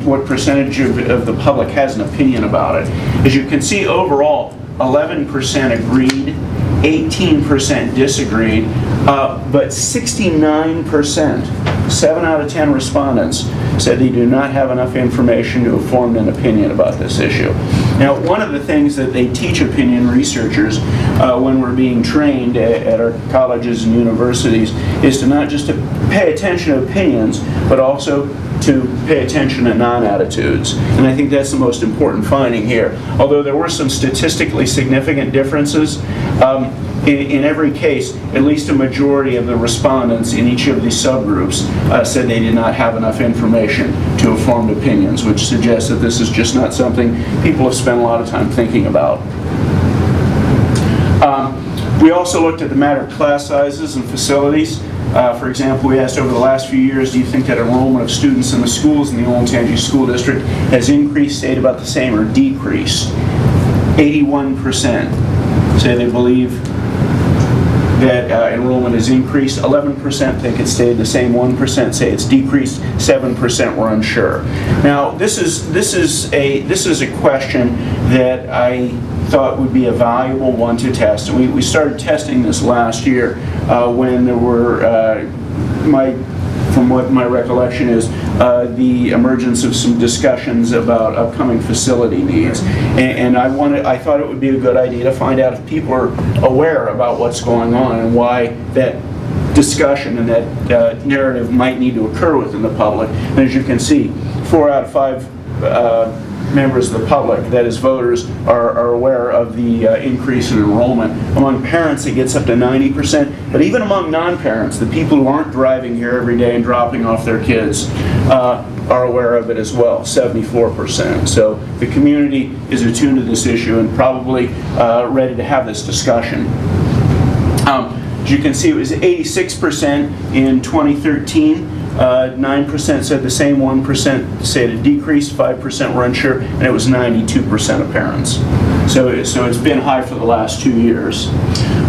what percentage of the public has an opinion about it. As you can see, overall, 11% agreed, 18% disagreed, but 69%, 7 out of 10 respondents, said they do not have enough information to have formed an opinion about this issue. Now, one of the things that they teach opinion researchers when we're being trained at our colleges and universities is to not just to pay attention to opinions, but also to pay attention to non-attitudes. And I think that's the most important finding here. Although there were some statistically significant differences, in every case, at least a majority of the respondents in each of these subgroups said they did not have enough information to have formed opinions, which suggests that this is just not something people have spent a lot of time thinking about. We also looked at the matter of class sizes and facilities. For example, we asked over the last few years, do you think that enrollment of students in the schools in the Olentangy School District has increased, stayed about the same, or decreased? 81% say they believe that enrollment has increased. 11% think it stayed the same. 1% say it's decreased. 7% were unsure. Now, this is a question that I thought would be a valuable one to test. And we started testing this last year when there were from what my recollection is, the emergence of some discussions about upcoming facility needs. And I thought it would be a good idea to find out if people are aware about what's going on and why that discussion and that narrative might need to occur within the public. And as you can see, 4 out of 5 members of the public, that is voters, are aware of the increase in enrollment. Among parents, it gets up to 90%, but even among non-parents, the people who aren't driving here every day and dropping off their kids, are aware of it as well, 74%. So the community is attuned to this issue and probably ready to have this discussion. As you can see, it was 86% in 2013. 9% said the same, 1% said it decreased, 5% were unsure, and it was 92% of parents. So it's been high for the last 2 years.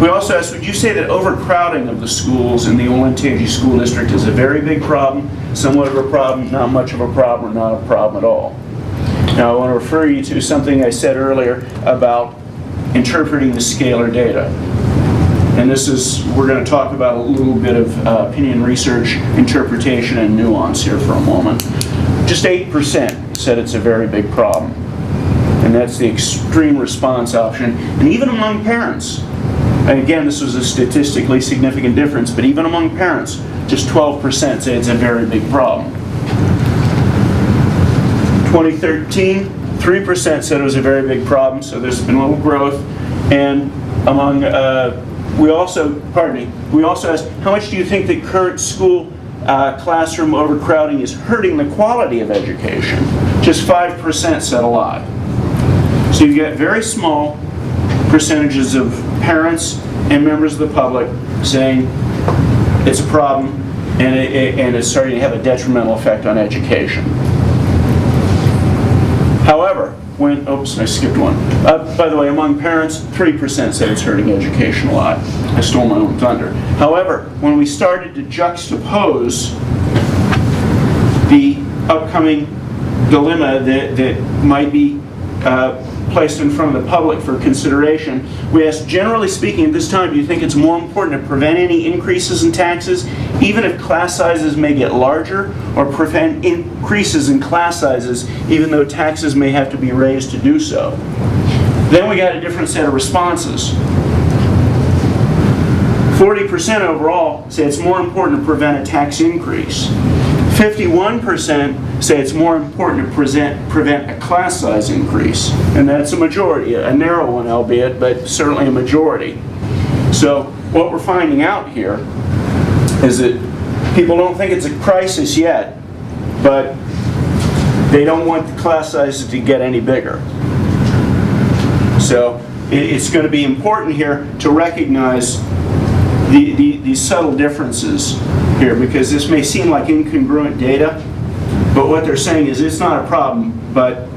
We also asked, would you say that overcrowding of the schools in the Olentangy School District is a very big problem, somewhat of a problem, not much of a problem, or not a problem at all? Now I want to refer you to something I said earlier about interpreting the scalar data. And we're going to talk about a little bit of opinion research, interpretation, and nuance here for a moment. Just 8% said it's a very big problem. And that's the extreme response option. And even among parents, and again, this was a statistically significant difference, but even among parents, just 12% say it's a very big problem. 2013, 3% said it was a very big problem, so there's been a little growth. And among we also asked, how much do you think the current school classroom overcrowding is hurting the quality of education. Just 5% said a lot. So you get very small percentages of parents and members of the public saying it's a problem and it's starting to have a detrimental effect on education. However, oops, I skipped one. By the way, among parents, 3% said it's hurting education a lot. I stole my own thunder. However, when we started to juxtapose the upcoming dilemma that might be placed in front of the public for consideration, we asked, generally speaking, at this time, do you think it's more important to prevent any increases in taxes, even if class sizes may get larger, or prevent increases in class sizes, even though taxes may have to be raised to do so? Then we got a different set of responses. 40% overall say it's more important to prevent a tax increase. 51% say it's more important to prevent a class size increase. And that's a majority, a narrow one albeit, but certainly a majority. So what we're finding out here is that people don't think it's a crisis yet, but they don't want the class sizes to get any bigger. So it's going to be important here to recognize these subtle differences here, because this may seem like incongruent data, but what they're saying is it's not a problem, but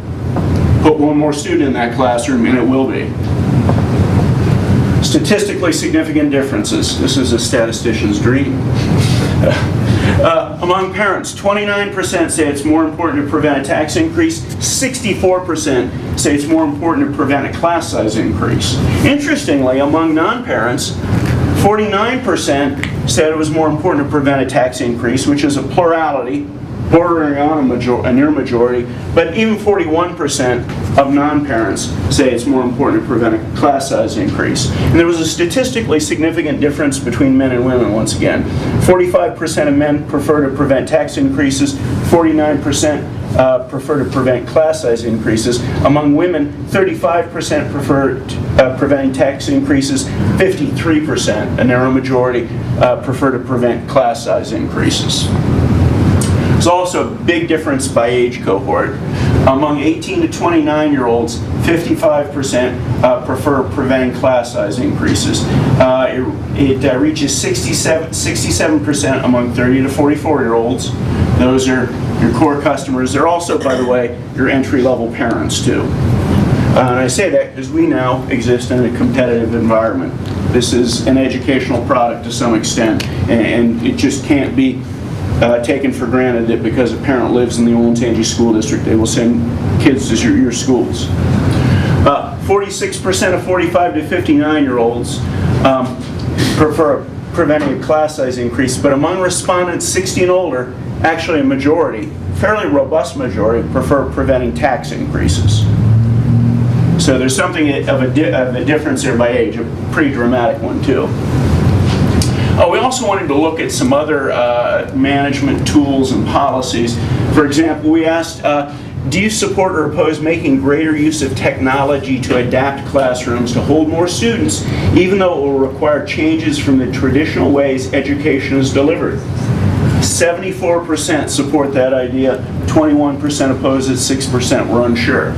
put one more student in that classroom and it will be. Statistically significant differences. This is a statistician's dream. Among parents, 29% say it's more important to prevent a tax increase. 64% say it's more important to prevent a class size increase. Interestingly, among non-parents, 49% said it was more important to prevent a tax increase, which is a plurality, bordering on a near majority, but even 41% of non-parents say it's more important to prevent a class size increase. And there was a statistically significant difference between men and women once again. 45% of men prefer to prevent tax increases, 49% prefer to prevent class size increases. Among women, 35% prefer preventing tax increases, 53%, a narrow majority, prefer to prevent class size increases. There's also a big difference by age cohort. Among 18 to 29-year-olds, 55% prefer preventing class size increases. It reaches 67% among 30 to 44-year-olds. Those are your core customers. They're also, by the way, your entry-level parents, too. And I say that because we now exist in a competitive environment. This is an educational product to some extent, and it just can't be taken for granted that because a parent lives in the Olentangy School District, they will send kids to your schools. 46% of 45 to 59-year-olds prefer preventing a class size increase, but among respondents 60 and older, actually a majority, fairly robust majority, prefer preventing tax increases. So there's something of a difference there by age, a pretty dramatic one too. We also wanted to look at some other management tools and policies. For example, we asked, do you support or oppose making greater use of technology to adapt classrooms to hold more students, even though it will require changes from the traditional ways education is delivered? 74% support that idea, 21% oppose it, 6% were unsure.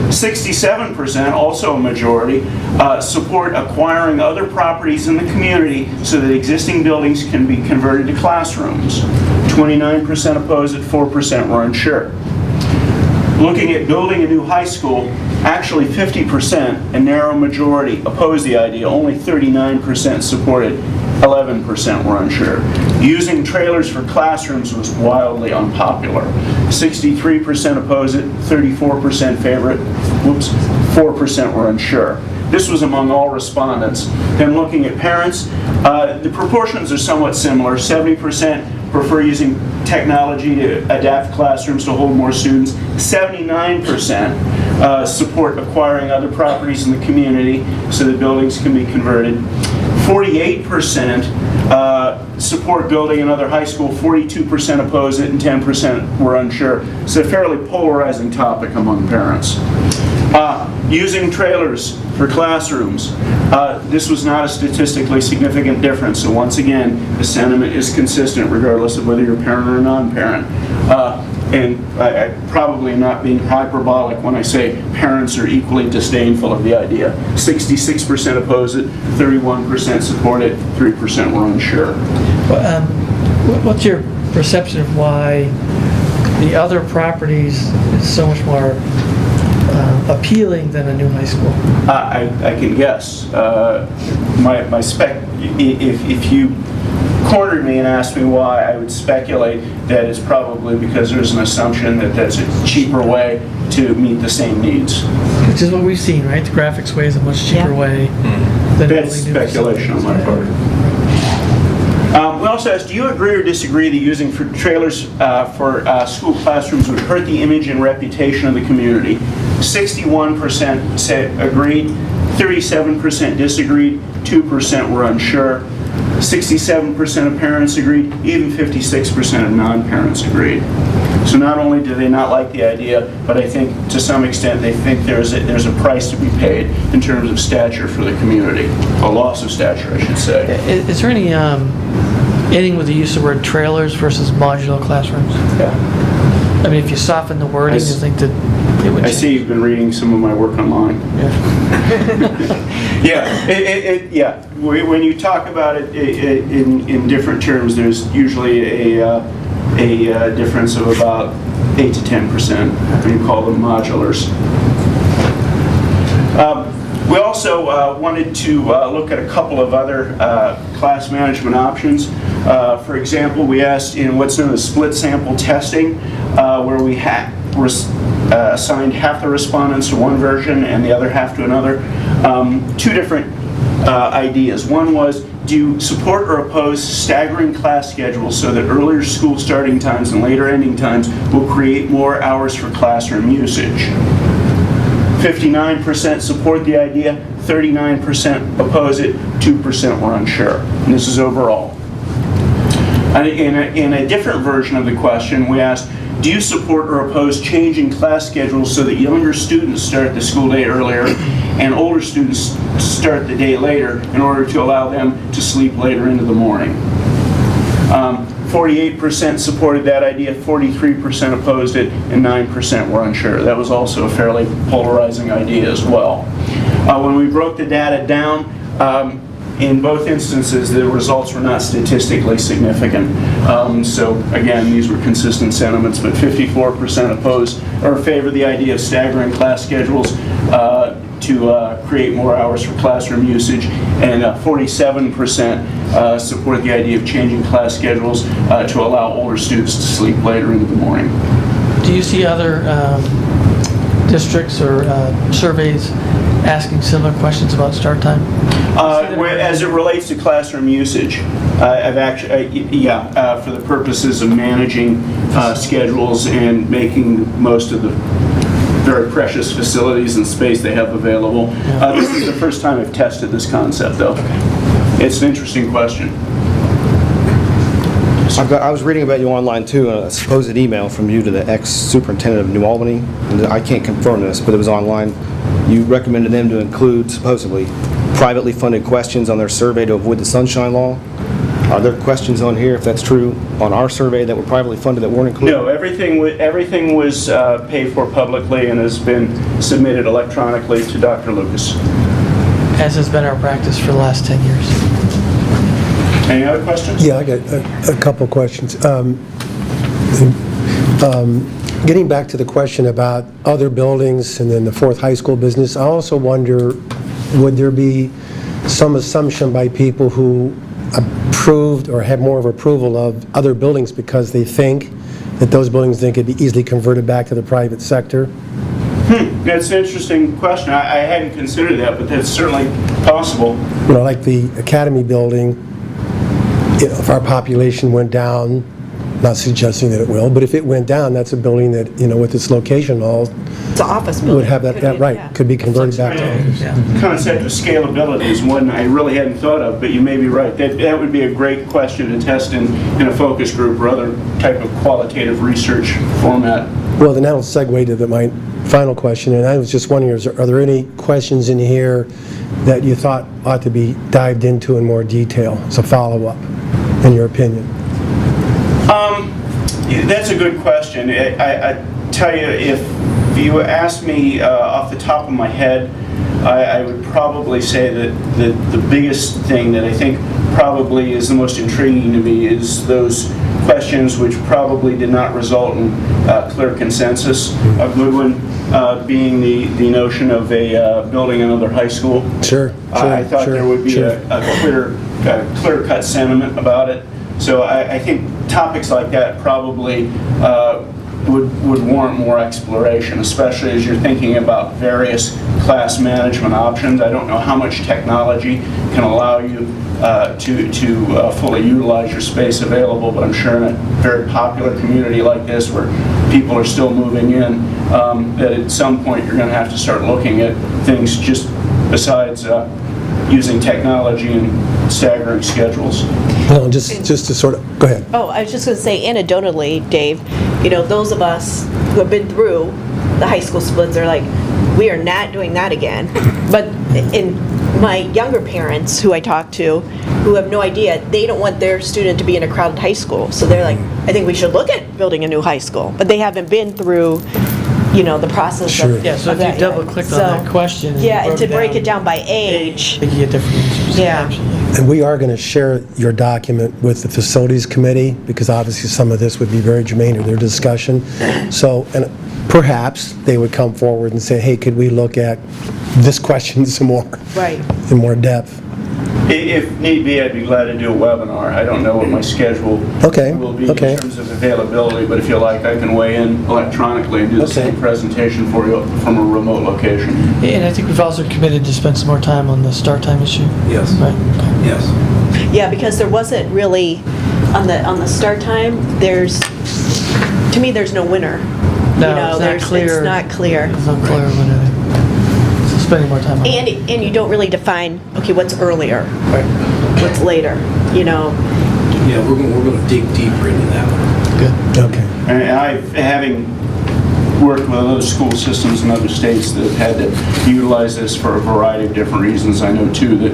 67%, also a majority, support acquiring other properties in the community so that existing buildings can be converted to classrooms. 29% oppose it, 4% were unsure. Looking at building a new high school, actually 50%, a narrow majority, opposed the idea. Only 39% supported, 11% were unsure. Using trailers for classrooms was wildly unpopular. 63% oppose it, 34% favor it, 4% were unsure. This was among all respondents. Then looking at parents, the proportions are somewhat similar. 70% prefer using technology to adapt classrooms to hold more students. 79% support acquiring other properties in the community so that buildings can be converted. 48% support building another high school, 42% oppose it and 10% were unsure. It's a fairly polarizing topic among parents. Using trailers for classrooms. This was not a statistically significant difference. So once again, the sentiment is consistent regardless of whether you're a parent or a non-parent. And I probably not being hyperbolic when I say parents are equally disdainful of the idea. 66% oppose it, 31% support it, 3% were unsure. What's your perception of why the other properties is so much more appealing than a new high school? I can guess. My spec, if you cornered me and asked me why, I would speculate that it's probably because there's an assumption that that's a cheaper way to meet the same needs. Which is what we've seen, right? The graphics way is a much cheaper way than That's building new speculation on my part. We also asked, do you agree or disagree that using for trailers for school classrooms would hurt the image and reputation of the community? 61% said agreed, 37% disagreed, 2% were unsure, 67% of parents agreed, even 56% of non-parents agreed. So not only do they not like the idea, but I think to some extent they think there's a price to be paid in terms of stature for the community, a loss of stature, I should say. Is there anything with the use of the word trailers versus modular classrooms? Yeah. I mean, if you soften the wording, you think that it would I change? see you've been reading some of my work online. Yeah, when you talk about it in different terms, there's usually a difference of about 8 to 10% when you call them modulars. We also wanted to look at a couple of other class management options. For example, we asked in what's known as split sample testing, where we assigned half the respondents to one version and the other half to another. Two different ideas. One was, do you support or oppose staggering class schedules so that earlier school starting times and later ending times will create more hours for classroom usage? 59% support the idea, 39% oppose it, 2% were unsure. And this is overall. In a different version of the question, we asked, do you support or oppose changing class schedules so that younger students start the school day earlier and older students start the day later in order to allow them to sleep later into the morning? 48% supported that idea, 43% opposed it, and 9% were unsure. That was also a fairly polarizing idea as well. When we broke the data down, in both instances, the results were not statistically significant. So again, these were consistent sentiments, but 54% opposed or favor the idea of staggering class schedules to create more hours for classroom usage, and 47% support the idea of changing class schedules to allow older students to sleep later into the morning. Do you see other districts or surveys asking similar questions about start time? As it relates to classroom usage, I've actually, for the purposes of managing schedules and making most of the very precious facilities and space they have available. This is the first time I've tested this concept, though. It's an interesting question. I was reading about you online too, a supposed email from you to the ex-superintendent of New Albany. And I can't confirm this, but it was online. You recommended them to include, supposedly, privately funded questions on their survey to avoid the Sunshine Law. Are there questions on here, if that's true, on our survey that were privately funded that weren't included? No, everything was paid for publicly and has been submitted electronically to Dr. Lucas. As has been our practice for the last 10 years. Any other questions? Yeah, I got a couple questions. Getting back to the question about other buildings and then the fourth high school business, I also wonder, would there be some assumption by people who approved or had more of approval of other buildings because they think that those buildings then could be easily converted back to the private sector? That's an interesting question. I hadn't considered that, but that's certainly possible. You know, like the Academy building, if our population went down not suggesting that it will, but if it went down, that's a building that, with its location all, It's an office building. would have that, right, could be converted back to office. The concept of scalability is one I really hadn't thought of, but you may be right. That would be a great question to test in a focus group or other type of qualitative research format. Well, then that'll segue to my final question, and I was just wondering, are there any questions in here that you thought ought to be dived into in more detail as a follow-up, in your opinion? That's a good question. I tell you, if you asked me off the top of my head, I would probably say that the biggest thing that I think probably is the most intriguing to me is those questions which probably did not result in clear consensus. A good one being the notion of building another high school. Sure. I thought there would be a clear-cut sentiment about it. So I think topics like that probably would warrant more exploration, especially as you're thinking about various class management options. I don't know how much technology can allow you to fully utilize your space available, but I'm sure in a very popular community like this where people are still moving in, that at some point you're going to have to start looking at things just besides using technology and staggering schedules. Well, just to sort of, go ahead. Oh, I was just going to say, anecdotally, Dave, those of us who have been through the high school splits are like, we are not doing that again. But in my younger parents who I talk to, who have no idea, they don't want their student to be in a crowded high school. So they're like, I think we should look at building a new high school. But they haven't been through, the process of Yeah, so if that you double-clicked on that question. and to break it down by age. You get different answers. Yeah. Absolutely. And we are going to share your document with the Facilities Committee, because obviously some of this would be very germane to their discussion. So, and perhaps they would come forward and say, hey, could we look at this question some more? Right. In more depth. If need be, I'd be glad to do a webinar. I don't know what my schedule will be in terms of availability, but if you like, I can weigh in electronically and do the same presentation for you from a remote location. And I think we've also committed to spend some more time on the start time issue. Yes. Right. Okay. Yes. Yeah, because there wasn't really, on the start time, to me, there's no winner. No, it's not clear. It's not clear. It's not clear when spending more time on it. And you don't really define, okay, what's earlier? Right. What's later, Yeah, we're going to dig deeper into that one. Good. Okay. And having worked with other school systems in other states that have had to utilize this for a variety of different reasons, I know too that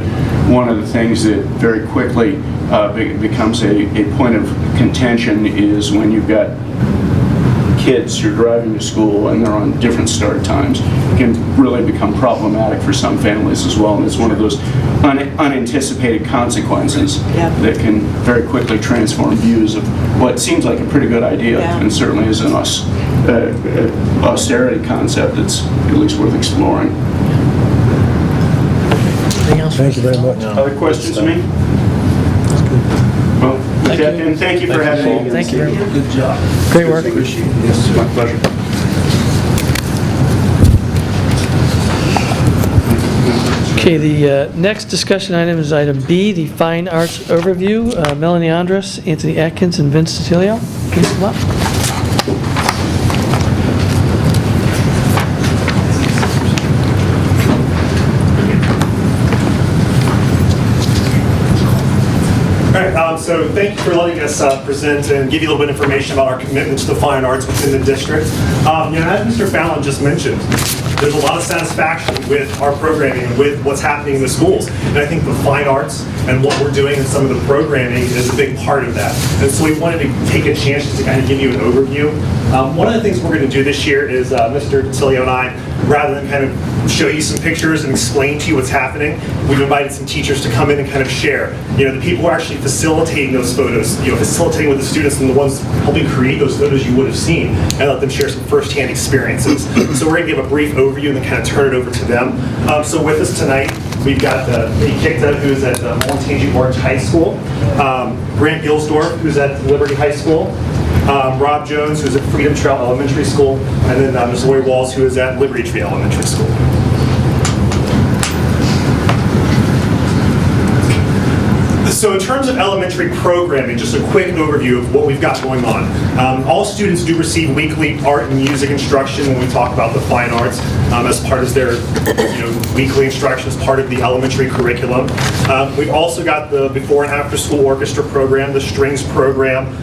one of the things that very quickly becomes a point of contention is when you've got kids who are driving to school and they're on different start times. It can really become problematic for some families as well, and it's one of those unanticipated consequences that can very quickly transform views of what seems like a pretty good idea, and certainly is an austerity concept that's at least worth exploring. Anything else? Thank you very much. Other questions, me? Well, with that, then, thank you for having me. Thank you very much. Good job. Great work. Appreciate it. Yes, my pleasure. Okay, the next discussion item is item B, the Fine Arts Overview. Melanie Andrus, Anthony Atkins, and Vince Cecilio. Please come up. So thank you for letting us present and give you a little bit of information about our commitment to the fine arts within the district. As Mr. Fallon just mentioned, there's a lot of satisfaction with our programming and with what's happening in the schools. And I think the fine arts and what we're doing and some of the programming is a big part of that. And so we wanted to take a chance to kind of give you an overview. One of the things we're going to do this year is Mr. Tilio and I, rather than kind of show you some pictures and explain to you what's happening, we've invited some teachers to come in and kind of share. The people who are actually facilitating those photos, facilitating with the students and the ones helping create those photos you would have seen, and let them share some firsthand experiences. So we're going to give a brief overview and then kind of turn it over to them. So with us tonight, we've got Lee Kikta, who's at Olentangy Orange High School, Grant Gilsdorf, who's at Liberty High School, Rob Jones, who's at Freedom Trail Elementary School, and then Ms. Lori Walls, who is at Liberty Tree Elementary School. So in terms of elementary programming, just a quick overview of what we've got going on. All students do receive weekly art and music instruction when we talk about the fine arts as part of their weekly instruction as part of the elementary curriculum. We've also got the before and after school orchestra program, the strings program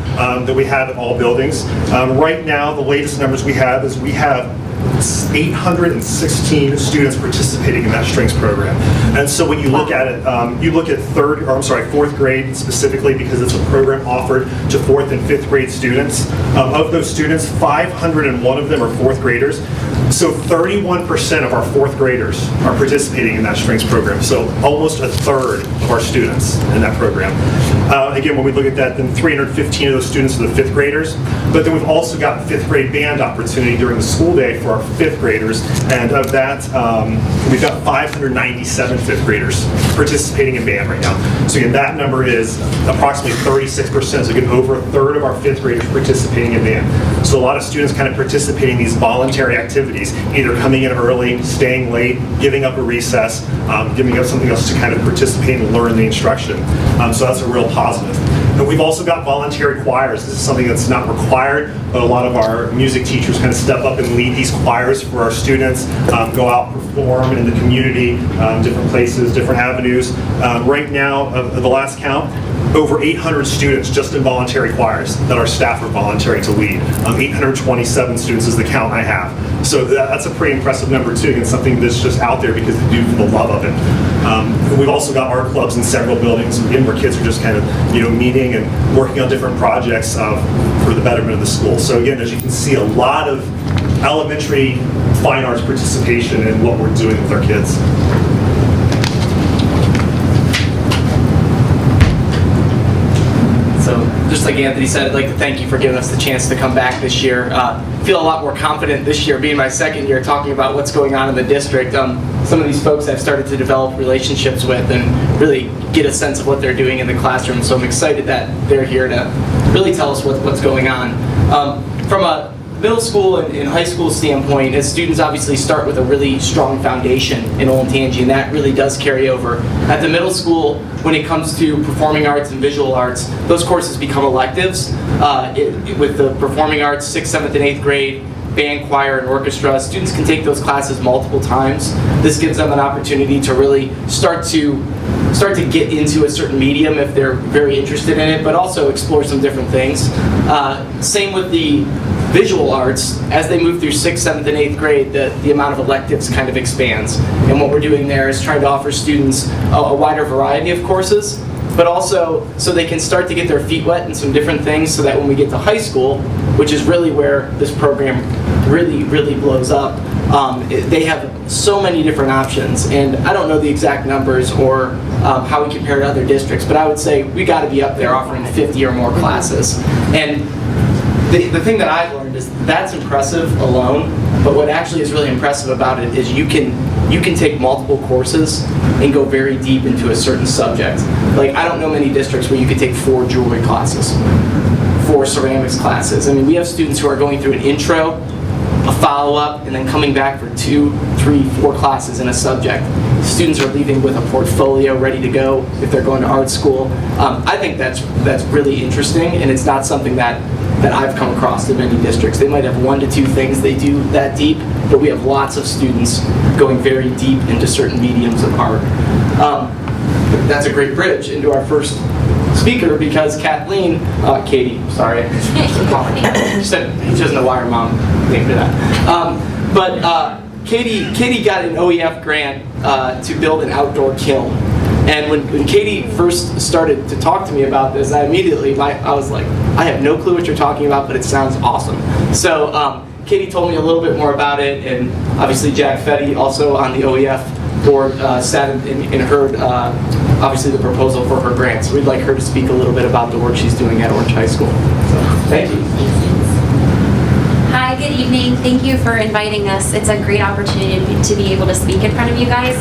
that we have at all buildings. Right now, the latest numbers we have is we have 816 students participating in that strings program. And so when you look at it, you look at fourth grade specifically because it's a program offered to 4th and 5th grade students. Of those students, 501 of them are 4th graders. So 31% of our 4th graders are participating in that strings program. So almost a third of our students in that program. Again, when we look at that, then 315 of those students are the 5th graders. But then we've also got 5th grade band opportunity during the school day for our 5th graders. And of that, we've got 597 5th graders participating in band right now. So again, that number is approximately 36%. So again, over a third of our 5th graders participating in band. So a lot of students kind of participating in these voluntary activities, either coming in early, staying late, giving up a recess, giving up something else to kind of participate and learn the instruction. So that's a real positive. And we've also got voluntary choirs. This is something that's not required, but a lot of our music teachers kind of step up and lead these choirs for our students, go out, perform in the community, different places, different avenues. Right now, the last count, over 800 students just in voluntary choirs that our staff are voluntary to lead. 827 students is the count I have. So that's a pretty impressive number too, and something that's just out there because they do for the love of it. We've also got art clubs in several buildings, again, where kids are just kind of meeting and working on different projects for the betterment of the school. So again, as you can see, a lot of elementary fine arts participation in what we're doing with our kids. So just like Anthony said, I'd like to thank you for giving us the chance to come back this year. Feel a lot more confident this year, being my second year, talking about what's going on in the district. Some of these folks I've started to develop relationships with and really get a sense of what they're doing in the classroom. So I'm excited that they're here to really tell us what's going on. From a middle school and high school standpoint, as students obviously start with a really strong foundation in Olentangy, and that really does carry over. At the middle school, when it comes to performing arts and visual arts, those courses become electives. With the performing arts, 6th, 7th, and 8th grade, band, choir, and orchestra, students can take those classes multiple times. This gives them an opportunity to really start to get into a certain medium if they're very interested in it, but also explore some different things. Same with the visual arts. As they move through 6th, 7th, and 8th grade, the amount of electives kind of expands. And what we're doing there is trying to offer students a wider variety of courses, but also so they can start to get their feet wet in some different things so that when we get to high school, which is really where this program really, really blows up, they have so many different options. And I don't know the exact numbers or how we compare to other districts, but I would say we got to be up there offering 50 or more classes. And the thing that I've learned is that's impressive alone, but what actually is really impressive about it is you can take multiple courses and go very deep into a certain subject. Like, I don't know many districts where you could take 4 jewelry classes, 4 ceramics classes. I mean, we have students who are going through an intro, a follow-up, and then coming back for 2, 3, 4 classes in a subject. Students are leaving with a portfolio ready to go if they're going to art school. I think that's really interesting, and it's not something that I've come across in many districts. They might have 1 to 2 things they do that deep, but we have lots of students going very deep into certain mediums of art. That's a great bridge into our first speaker because Katie, sorry, she doesn't know why her mom named her that. Katie got an OEF grant to build an outdoor kiln. And when Katie first started to talk to me about this, I was like, I have no clue what you're talking about, but it sounds awesome. So Katie told me a little bit more about it, and obviously Jack Fetty, also on the OEF board, sat and heard obviously the proposal for her grant. So we'd like her to speak a little bit about the work she's doing at Orange High School. So thank you. Hi, good evening. Thank you for inviting us. It's a great opportunity to be able to speak in front of you guys.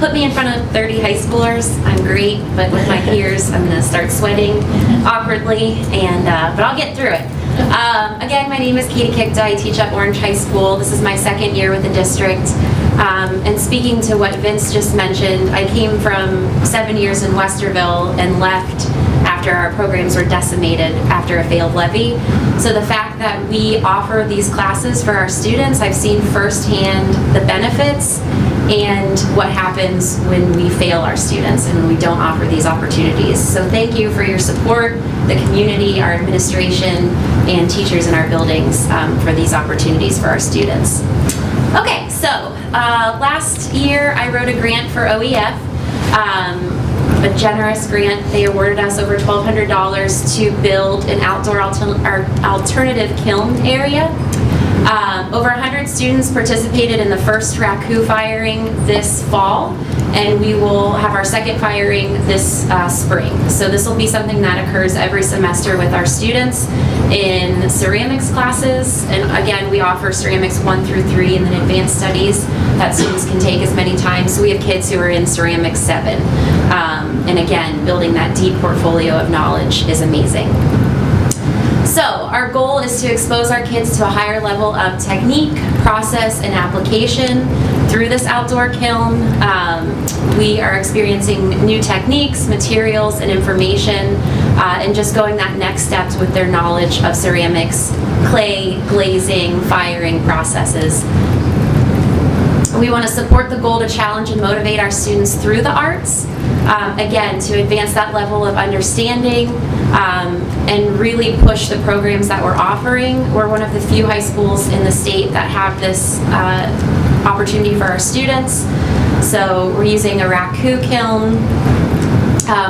Put me in front of 30 high schoolers. I'm great, but with my peers, I'm going to start sweating awkwardly, but I'll get through it. Again, my name is Katie Kikta. I teach at Orange High School. This is my second year with the district. And speaking to what Vince just mentioned, I came from 7 years in Westerville and left after our programs were decimated after a failed levy. So the fact that we offer these classes for our students, I've seen firsthand the benefits and what happens when we fail our students and when we don't offer these opportunities. So thank you for your support, the community, our administration, and teachers in our buildings for these opportunities for our students. Okay, so last year I wrote a grant for OEF, a generous grant. They awarded us over $1,200 to build an outdoor alternative kiln area. Over 100 students participated in the first raku firing this fall, and we will have our second firing this spring. So this will be something that occurs every semester with our students in ceramics classes. And again, we offer ceramics 1 through 3 and then advanced studies that students can take as many times. So we have kids who are in ceramics 7. And again, building that deep portfolio of knowledge is amazing. So our goal is to expose our kids to a higher level of technique, process, and application through this outdoor kiln. We are experiencing new techniques, materials, and information, and just going that next steps with their knowledge of ceramics, clay, glazing, firing processes. We want to support the goal to challenge and motivate our students through the arts, again, to advance that level of understanding and really push the programs that we're offering. We're one of the few high schools in the state that have this opportunity for our students. So we're using a raku kiln.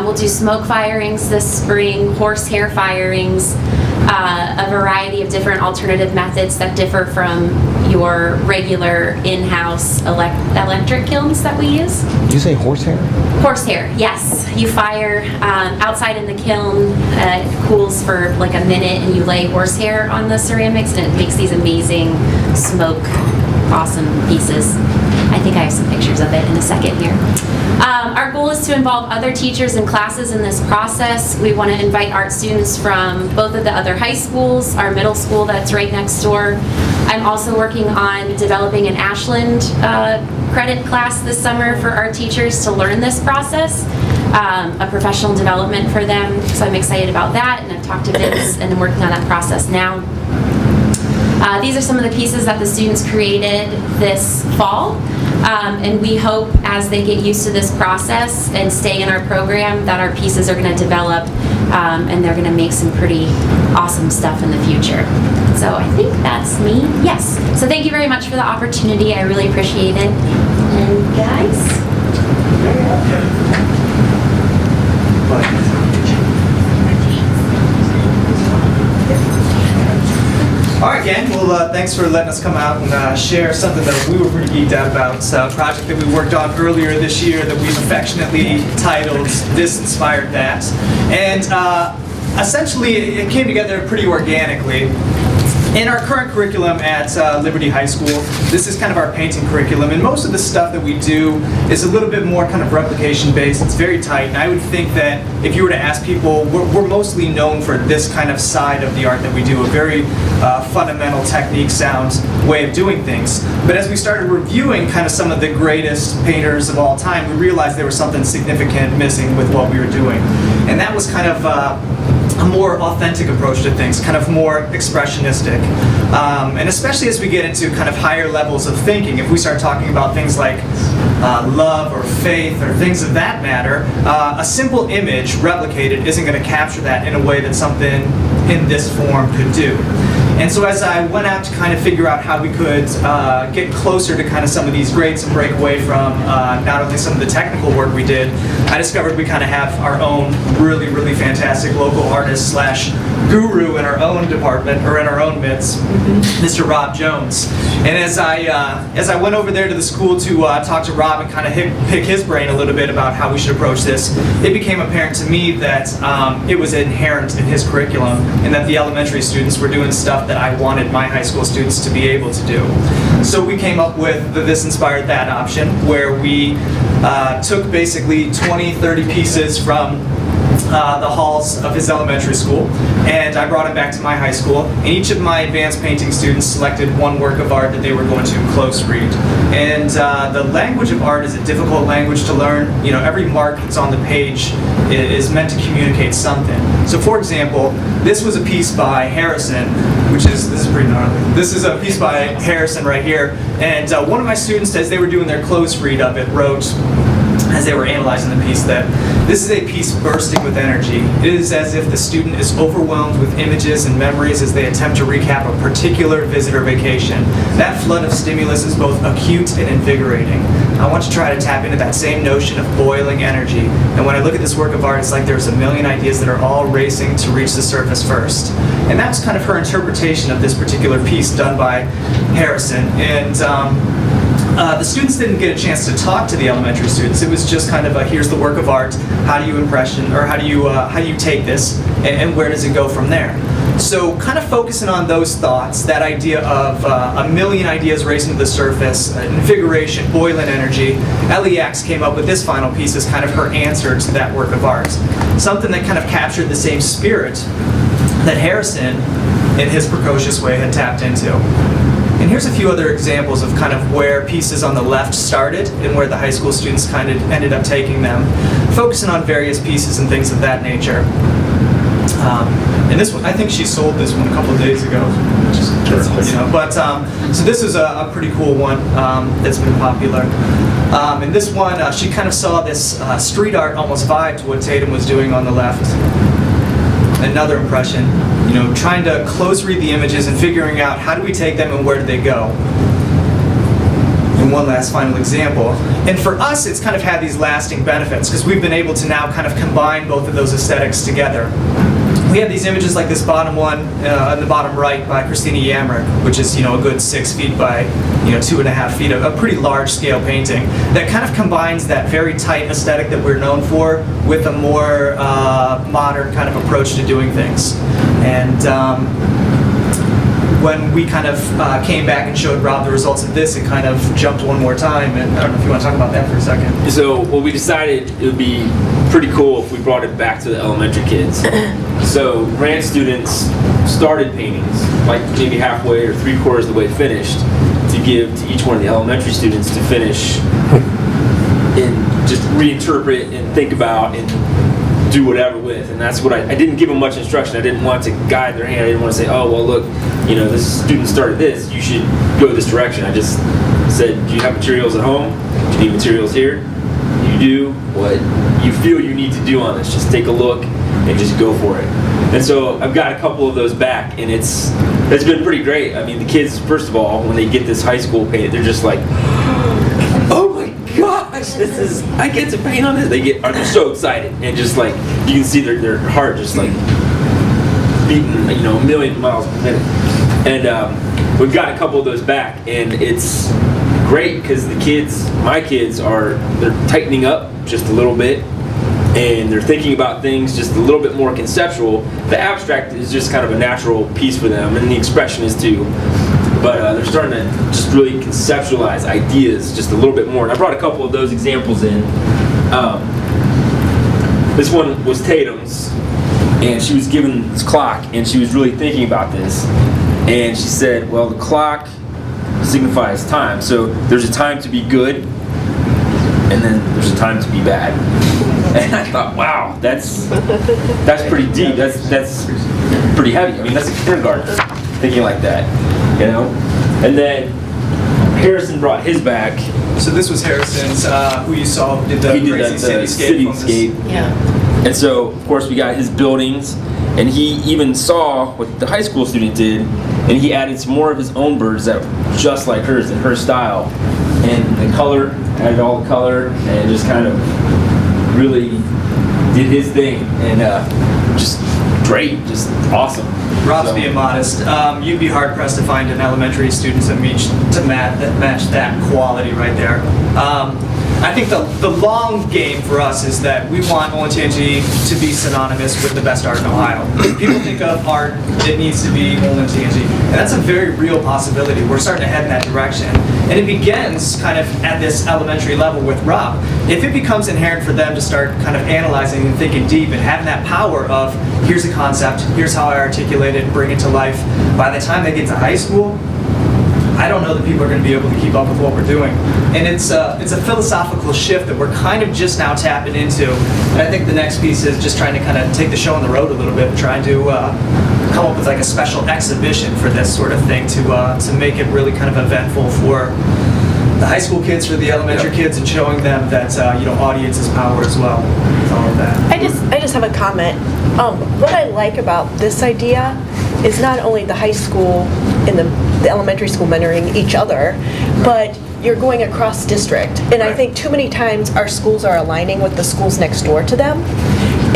We'll do smoke firings this spring, horsehair firings, a variety of different alternative methods that differ from your regular in-house electric kilns that we use. Did you say horsehair? Horsehair, yes. You fire outside in the kiln, it cools for like a minute, and you lay horsehair on the ceramics, and it makes these amazing smoke, awesome pieces. I think I have some pictures of it in a second here. Our goal is to involve other teachers and classes in this process. We want to invite art students from both of the other high schools, our middle school that's right next door. I'm also working on developing an Ashland credit class this summer for our teachers to learn this process, a professional development for them. So I'm excited about that, and I've talked to Vince and I'm working on that process now. These are some of the pieces that the students created this fall, and we hope as they get used to this process and stay in our program that our pieces are going to develop and they're going to make some pretty awesome stuff in the future. So I think that's me. Yes. So thank you very much for the opportunity. I really appreciate it. And guys? All right, gang. Well, thanks for letting us come out and share something that we were pretty geeked out about. It's a project that we worked on earlier this year that we've affectionately titled This Inspired That. And essentially, it came together pretty organically. In our current curriculum at Liberty High School, this is kind of our painting curriculum, and most of the stuff that we do is a little bit more kind of replication based. It's very tight, and I would think that if you were to ask people, we're mostly known for this kind of side of the art that we do, a very fundamental technique, sound way of doing things. But as we started reviewing kind of some of the greatest painters of all time, we realized there was something significant missing with what we were doing. And that was kind of a more authentic approach to things, kind of more expressionistic. And especially as we get into kind of higher levels of thinking, if we start talking about things like love or faith or things of that matter, a simple image replicated isn't going to capture that in a way that something in this form could do. And so as I went out to kind of figure out how we could get closer to kind of some of these greats and break away from not only some of the technical work we did, I discovered we kind of have our own really, really fantastic local artist slash guru in our own department, or in our own midst, Mr. Rob Jones. And as I went over there to the school to talk to Rob and kind of pick his brain a little bit about how we should approach this, it became apparent to me that it was inherent in his curriculum, and that the elementary students were doing stuff that I wanted my high school students to be able to do. So we came up with the This Inspired That option, where we took basically 20, 30 pieces from the halls of his elementary school, and I brought him back to my high school. And each of my advanced painting students selected one work of art that they were going to close read. And the language of art is a difficult language to learn. You know, every mark that's on the page is meant to communicate something. So, for example, this was a piece by Harrison, this is pretty gnarly. This is a piece by Harrison right here, and one of my students, as they were doing their close read of it, wrote, as they were analyzing the piece, that this is a piece bursting with energy. It is as if the student is overwhelmed with images and memories as they attempt to recap a particular visit or vacation. That flood of stimulus is both acute and invigorating. I want to try to tap into that same notion of boiling energy. And when I look at this work of art, it's like there's a million ideas that are all racing to reach the surface first. And that's kind of her interpretation of this particular piece done by Harrison. And the students didn't get a chance to talk to the elementary students. It was just kind of a, here's the work of art, how do you impression, or how do you take this, and where does it go from there? So kind of focusing on those thoughts, that idea of a million ideas racing to the surface, invigoration, boiling energy, Ellie Axe came up with this final piece as kind of her answer to that work of art. Something that kind of captured the same spirit that Harrison, in his precocious way, had tapped into. And here's a few other examples of kind of where pieces on the left started and where the high school students kind of ended up taking them, focusing on various pieces and things of that nature. And this one, I think she sold this one a couple of days ago, which is you know. But so this is a pretty cool one that's been popular. And this one, she kind of saw this street art almost vibe to what Tatum was doing on the left. Another impression, you know, trying to close read the images and figuring out how do we take them and where do they go. And one last final example. And for us, it's kind of had these lasting benefits because we've been able to now kind of combine both of those aesthetics together. We have these images like this bottom one on the bottom right by Christina Yamrick, which is, you know, a good 6 feet by, you know, 2.5 feet, a pretty large scale painting that kind of combines that very tight aesthetic that we're known for with a more modern kind of approach to doing things. And when we kind of came back and showed Rob the results of this, it kind of jumped one more time. And I don't know if you want to talk about that for a second. So, well, we decided it would be pretty cool if we brought it back to the elementary kids. So, grant students started paintings, like maybe halfway or 3/4 of the way finished, to give to each one of the elementary students to finish and just reinterpret and think about and do whatever with. And that's what I didn't give them much instruction. I didn't want to guide their hand. I didn't want to say, oh, well, look, you know, this student started this, you should go this direction. I just said, do you have materials at home? Do you need materials here? You do what you feel you need to do on this. Just take a look and just go for it. And so I've got a couple of those back, and it's been pretty great. I mean, the kids, first of all, when they get this high school paint, they're just like, oh my gosh, I get to paint on this. They're so excited, and just like, you can see their heart just like beating, you know, a million miles per minute. And we've got a couple of those back, and it's great because my kids they're tightening up just a little bit, and they're thinking about things just a little bit more conceptual. The abstract is just kind of a natural piece for them, and the expression is too. But they're starting to just really conceptualize ideas just a little bit more. And I brought a couple of those examples in. This one was Tatum's, and she was given this clock, and she was really thinking about this. And she said, well, the clock signifies time. So there's a time to be good, and then there's a time to be bad. And I thought, wow, that's pretty deep. That's pretty heavy. I mean, that's a kindergartner thinking like that, you know. And then Harrison brought his back. So this was Harrison's, who you saw did the crazy cityscape. Yeah. And so, of course, we got his buildings, and he even saw what the high school student did, and he added some more of his own birds that were just like hers in her style. And the color, added all the color, and just kind of really did his thing, and just great, just awesome. Rob's being modest. You'd be hard pressed to find an elementary student that match that quality right there. I think the long game for us is that we want Olentangy to be synonymous with the best art in Ohio. People think of art, it needs to be Olentangy, and that's a very real possibility. We're starting to head in that direction. And it begins kind of at this elementary level with Rob. If it becomes inherent for them to start kind of analyzing and thinking deep and having that power of, here's a concept, here's how I articulate it, bring it to life, by the time they get to high school, I don't know that people are going to be able to keep up with what we're doing. And it's a philosophical shift that we're kind of just now tapping into. And I think the next piece is just trying to kind of take the show on the road a little bit and trying to come up with like a special exhibition for this sort of thing to make it really kind of eventful for the high school kids, for the elementary kids, and showing them that audience is power as well. With all of that. I just have a comment. What I like about this idea is not only the high school and the elementary school mentoring each other, but you're going across district. And I think too many times our schools are aligning with the schools next door to them.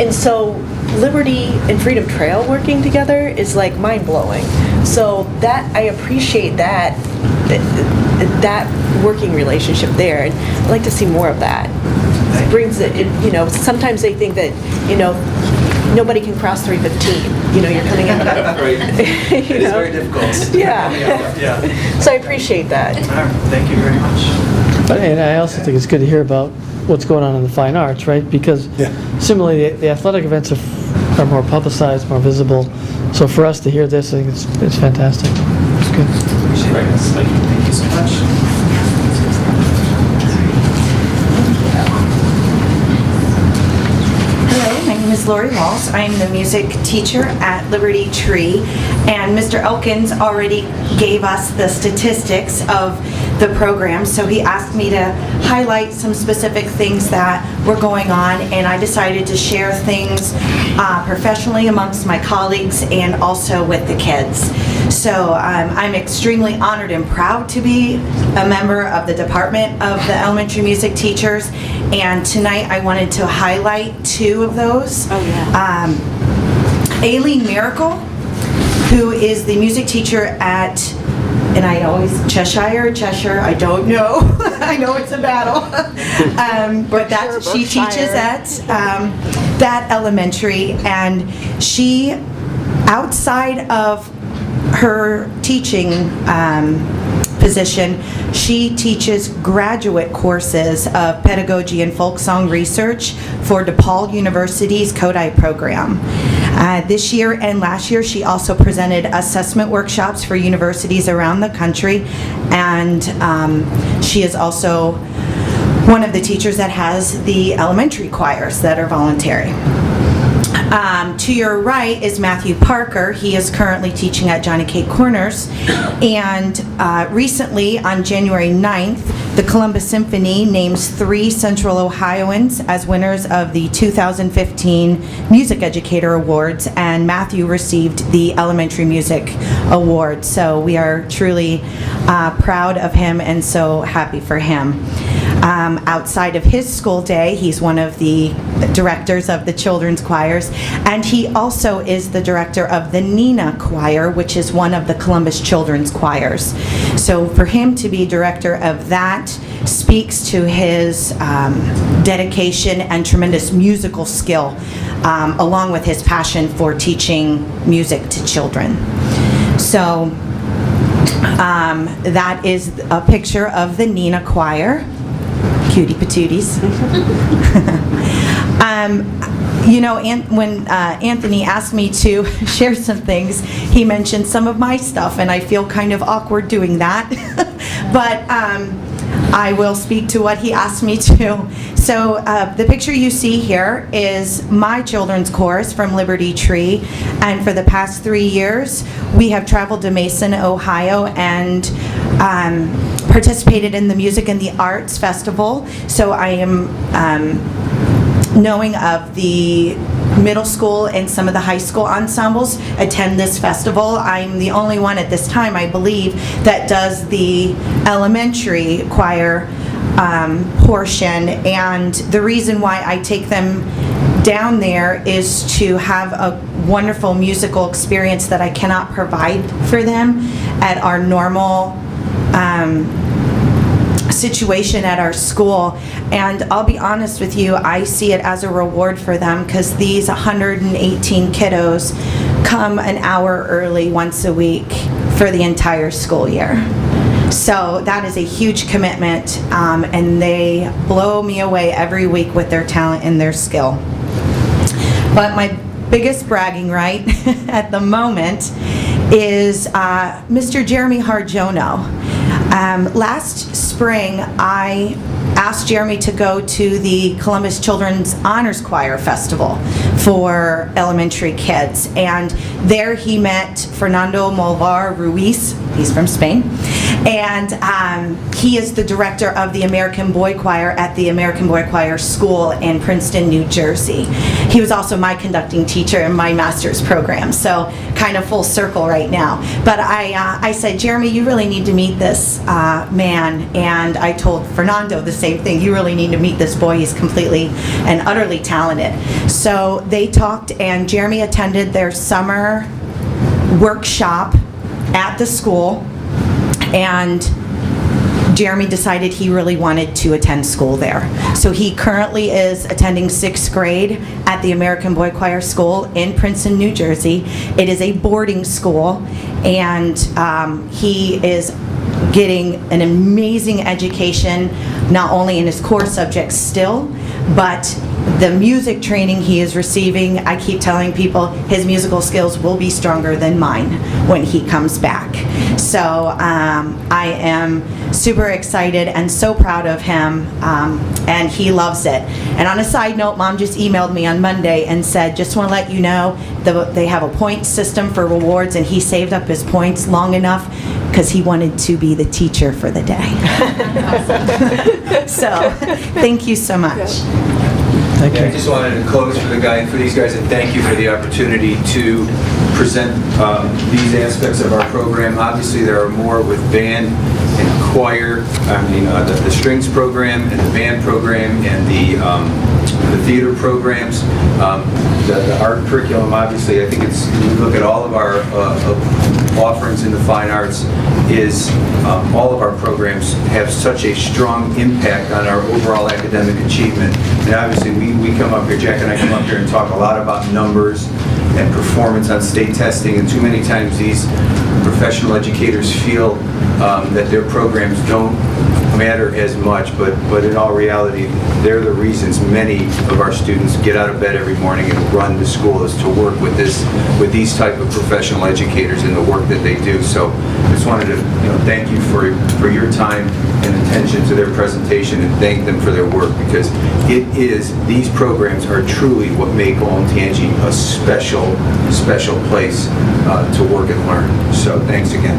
And so Liberty and Freedom Trail working together is like mind-blowing. So that, I appreciate that working relationship there. And I'd like to see more of that. It brings it, sometimes they think that, nobody can cross 315. You're coming out. Right. It is very difficult. Yeah. So I appreciate that. All right. Thank you very much. And I also think it's good to hear about what's going on in the fine arts, right? Because similarly, the athletic events are more publicized, more visible. So for us to hear this, I think it's fantastic. It's good. Appreciate it. Thank you so much. Hello, my name is Lori Walls. I am the music teacher at Liberty Tree, and Mr. Elkins already gave us the statistics of the program, so he asked me to highlight some specific things that were going on, and I decided to share things professionally amongst my colleagues and also with the kids. So I'm extremely honored and proud to be a member of the Department of the Elementary Music Teachers, and tonight I wanted to highlight two of those. Oh, yeah. Aileen Miracle, who is the music teacher at, and I always, Cheshire, I don't know. I know it's a battle. But she teaches at that elementary, and she, outside of her teaching position, she teaches graduate courses of pedagogy and folk song research for DePaul University's Kodai program. This year and last year, she also presented assessment workshops for universities around the country, and she is also one of the teachers that has the elementary choirs that are voluntary. To your right is Matthew Parker. He is currently teaching at Johnny Cake Corners, and recently on January 9th, the Columbus Symphony names 3 Central Ohioans as winners of the 2015 Music Educator Awards, and Matthew received the Elementary Music Award. So we are truly proud of him and so happy for him. Outside of his school day, he's one of the directors of the children's choirs, and he also is the director of the Nina Choir, which is one of the Columbus children's choirs. So for him to be director of that speaks to his dedication and tremendous musical skill, along with his passion for teaching music to children. So that is a picture of the Nina Choir. Cutie patooties. When Anthony asked me to share some things, he mentioned some of my stuff, and I feel kind of awkward doing that. But I will speak to what he asked me to. So the picture you see here is my children's chorus from Liberty Tree, and for the past 3 years, we have traveled to Mason, Ohio, and participated in the Music and the Arts Festival. So I am knowing of the middle school and some of the high school ensembles attend this festival. I'm the only one at this time, I believe, that does the elementary choir portion, and the reason why I take them down there is to have a wonderful musical experience that I cannot provide for them at our normal situation at our school, and I'll be honest with you, I see it as a reward for them because these 118 kiddos come an hour early once a week for the entire school year. So that is a huge commitment, and they blow me away every week with their talent and their skill. But my biggest bragging right at the moment is Mr. Jeremy Harjono. Last spring, I asked Jeremy to go to the Columbus Children's Honors Choir Festival for elementary kids, and there he met Fernando Molvar Ruiz. He's from Spain, and he is the director of the American Boy Choir at the American Boy Choir School in Princeton, New Jersey. He was also my conducting teacher in my master's program, so kind of full circle right now. But I said, Jeremy, you really need to meet this man, and I told Fernando the same thing. You really need to meet this boy. He's completely and utterly talented. So they talked, and Jeremy attended their summer workshop at the school, and Jeremy decided he really wanted to attend school there. So he currently is attending 6th grade at the American Boy Choir School in Princeton, New Jersey. It is a boarding school, and he is getting an amazing education, not only in his core subjects still, but the music training he is receiving. I keep telling people his musical skills will be stronger than mine when he comes back. So I am super excited and so proud of him, and he loves it. And on a side note, Mom just emailed me on Monday and said, just want to let you know they have a point system for rewards, and he saved up his points long enough because he wanted to be the teacher for the day. So thank you so much. I just wanted to close for these guys and thank you for the opportunity to present these aspects of our program. Obviously, there are more with band and choir. The strings program and the band program and the theater programs. The art curriculum, obviously, I think it's, you look at all of our offerings in the fine arts, is all of our programs have such a strong impact on our overall academic achievement. And obviously, we come up here, Jack and I come up here and talk a lot about numbers and performance on state testing, and too many times these professional educators feel that their programs don't matter as much, but in all reality, they're the reasons many of our students get out of bed every morning and run to school, is to work with these type of professional educators in the work that they do. So I just wanted to thank you for your time and attention to their presentation, and thank them for their work, because these programs are truly what make Olentangy a special place to work and learn. So thanks again.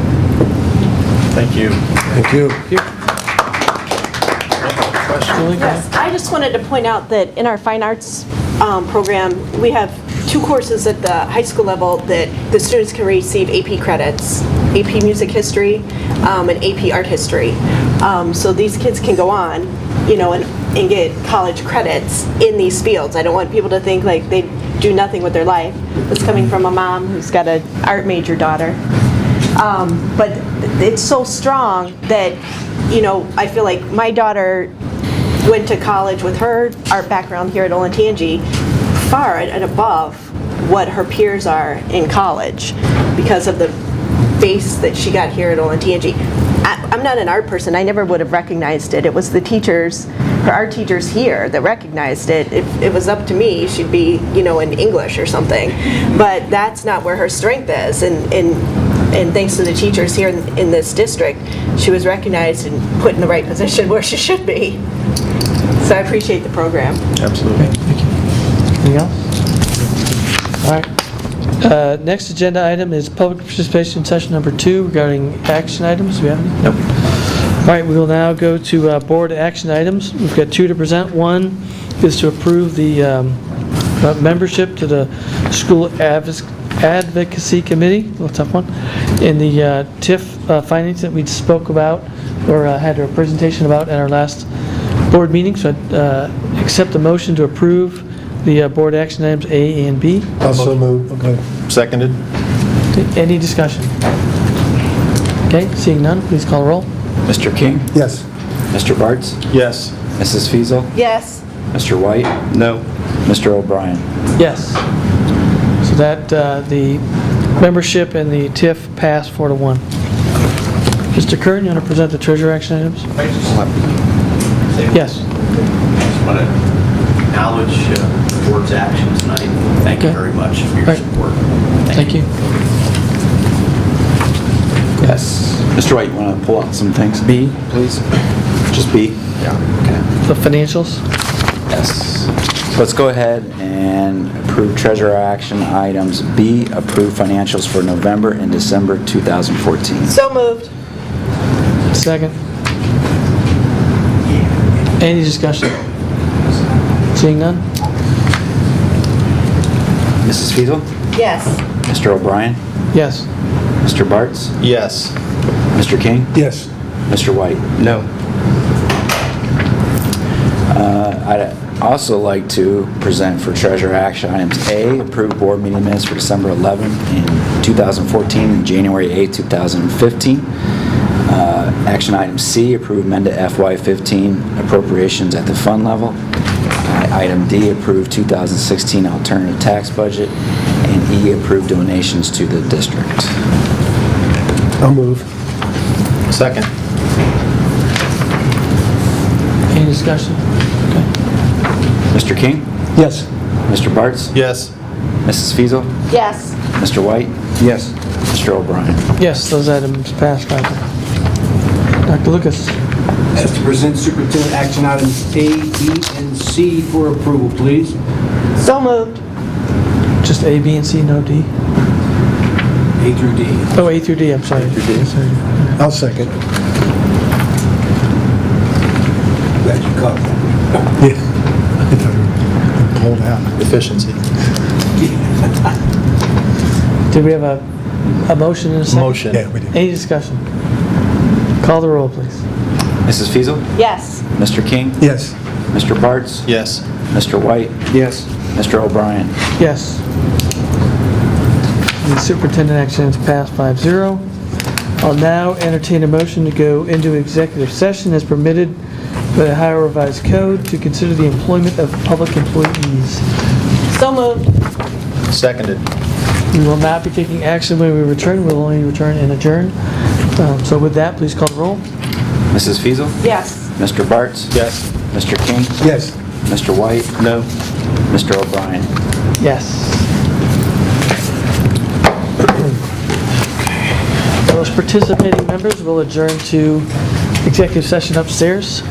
Thank you. Thank you. Yes, I just wanted to point out that in our fine arts program, we have 2 courses at the high school level that the students can receive AP credits, AP Music History and AP Art History. So these kids can go on, and get college credits in these fields. I don't want people to think like they do nothing with their life. It's coming from a mom who's got an art major daughter. But it's so strong that, I feel like my daughter went to college with her art background here at Olentangy far and above what her peers are in college because of the base that she got here at Olentangy. I'm not an art person. I never would have recognized it. It was the teachers, her art teachers here, that recognized it. If it was up to me, she'd be, in English or something. But that's not where her strength is. And thanks to the teachers here in this district, she was recognized and put in the right position where she should be. So I appreciate the program. Absolutely. Thank you. Anything else? All right. Next agenda item is public participation session number 2 regarding action items. Do we have any? Nope. All right, we will now go to board action items. We've got 2 to present. One is to approve the membership to the school advocacy committee, a little tough one, in the TIF findings that we spoke about or had a presentation about at our last board meeting. So I'd accept the motion to approve the board action items A and B. Also moved. Okay. Seconded. Any discussion? Okay, seeing none, please call roll. Mr. King? Yes. Mr. Bartz? Yes. Mrs. Fiesel, Yes. Mr. White? No. Mr. O'Brien? Yes. So that, the membership and the TIF passed 4-1. Mr. Kern, you want to present the treasurer action items? Yes. Just want to acknowledge the board's action tonight. Thank you very much for your support. Thank you. Yes. Mr. White, you want to pull out some things? B, please? Just B? Yeah. Okay. The financials? Yes. So let's go ahead and approve treasurer action items. B, approve financials for November and December 2014. So moved. Second. Any discussion? Seeing none? Mrs. Fiesel, Yes. Mr. O'Brien? Yes. Mr. Bartz? Yes. Mr. King? Yes. Mr. White? No. I'd also like to present for treasurer action items A, approve board meeting minutes for December 11th in 2014 and January 8th, 2015. Action item C, approve amended FY15 appropriations at the fund level. Item D, approve 2016 alternative tax budget. And E, approve donations to the district. I'll move. Second. Any discussion? Okay. Mr. King? Yes. Mr. Bartz? Yes. Mrs. Fiesel, Yes. Mr. White? Yes. Mr. O'Brien? Yes, those items passed 5-0. Dr. Lucas? Asked to present superintendent action items A, B, and C for approval, please. So moved. Just A, B, and C, no D? A through D. Oh, A through D, I'm sorry. Sorry. I'll second. Glad you caught that. Yeah. I thought we were pulled out. Efficiency. Did we have a motion and a second? Motion. Yeah, we did. Any discussion? Call the roll, please. Mrs. Fiesel, Yes. Mr. King? Yes. Mr. Bartz? Yes. Mr. White? Yes. Mr. O'Brien? Yes. The superintendent action is passed 5-0. I'll now entertain a motion to go into executive session as permitted by the Ohio Revised Code to consider the employment of public employees. So moved. Seconded. We will not be taking action when we return. We'll only return and adjourn. So with that, please call the roll. Mrs. Fiesel, Yes. Mr. Bartz? Yes. Mr. King? Yes. Mr. White? No. Mr. O'Brien? Yes. Those participating members will adjourn to executive session upstairs.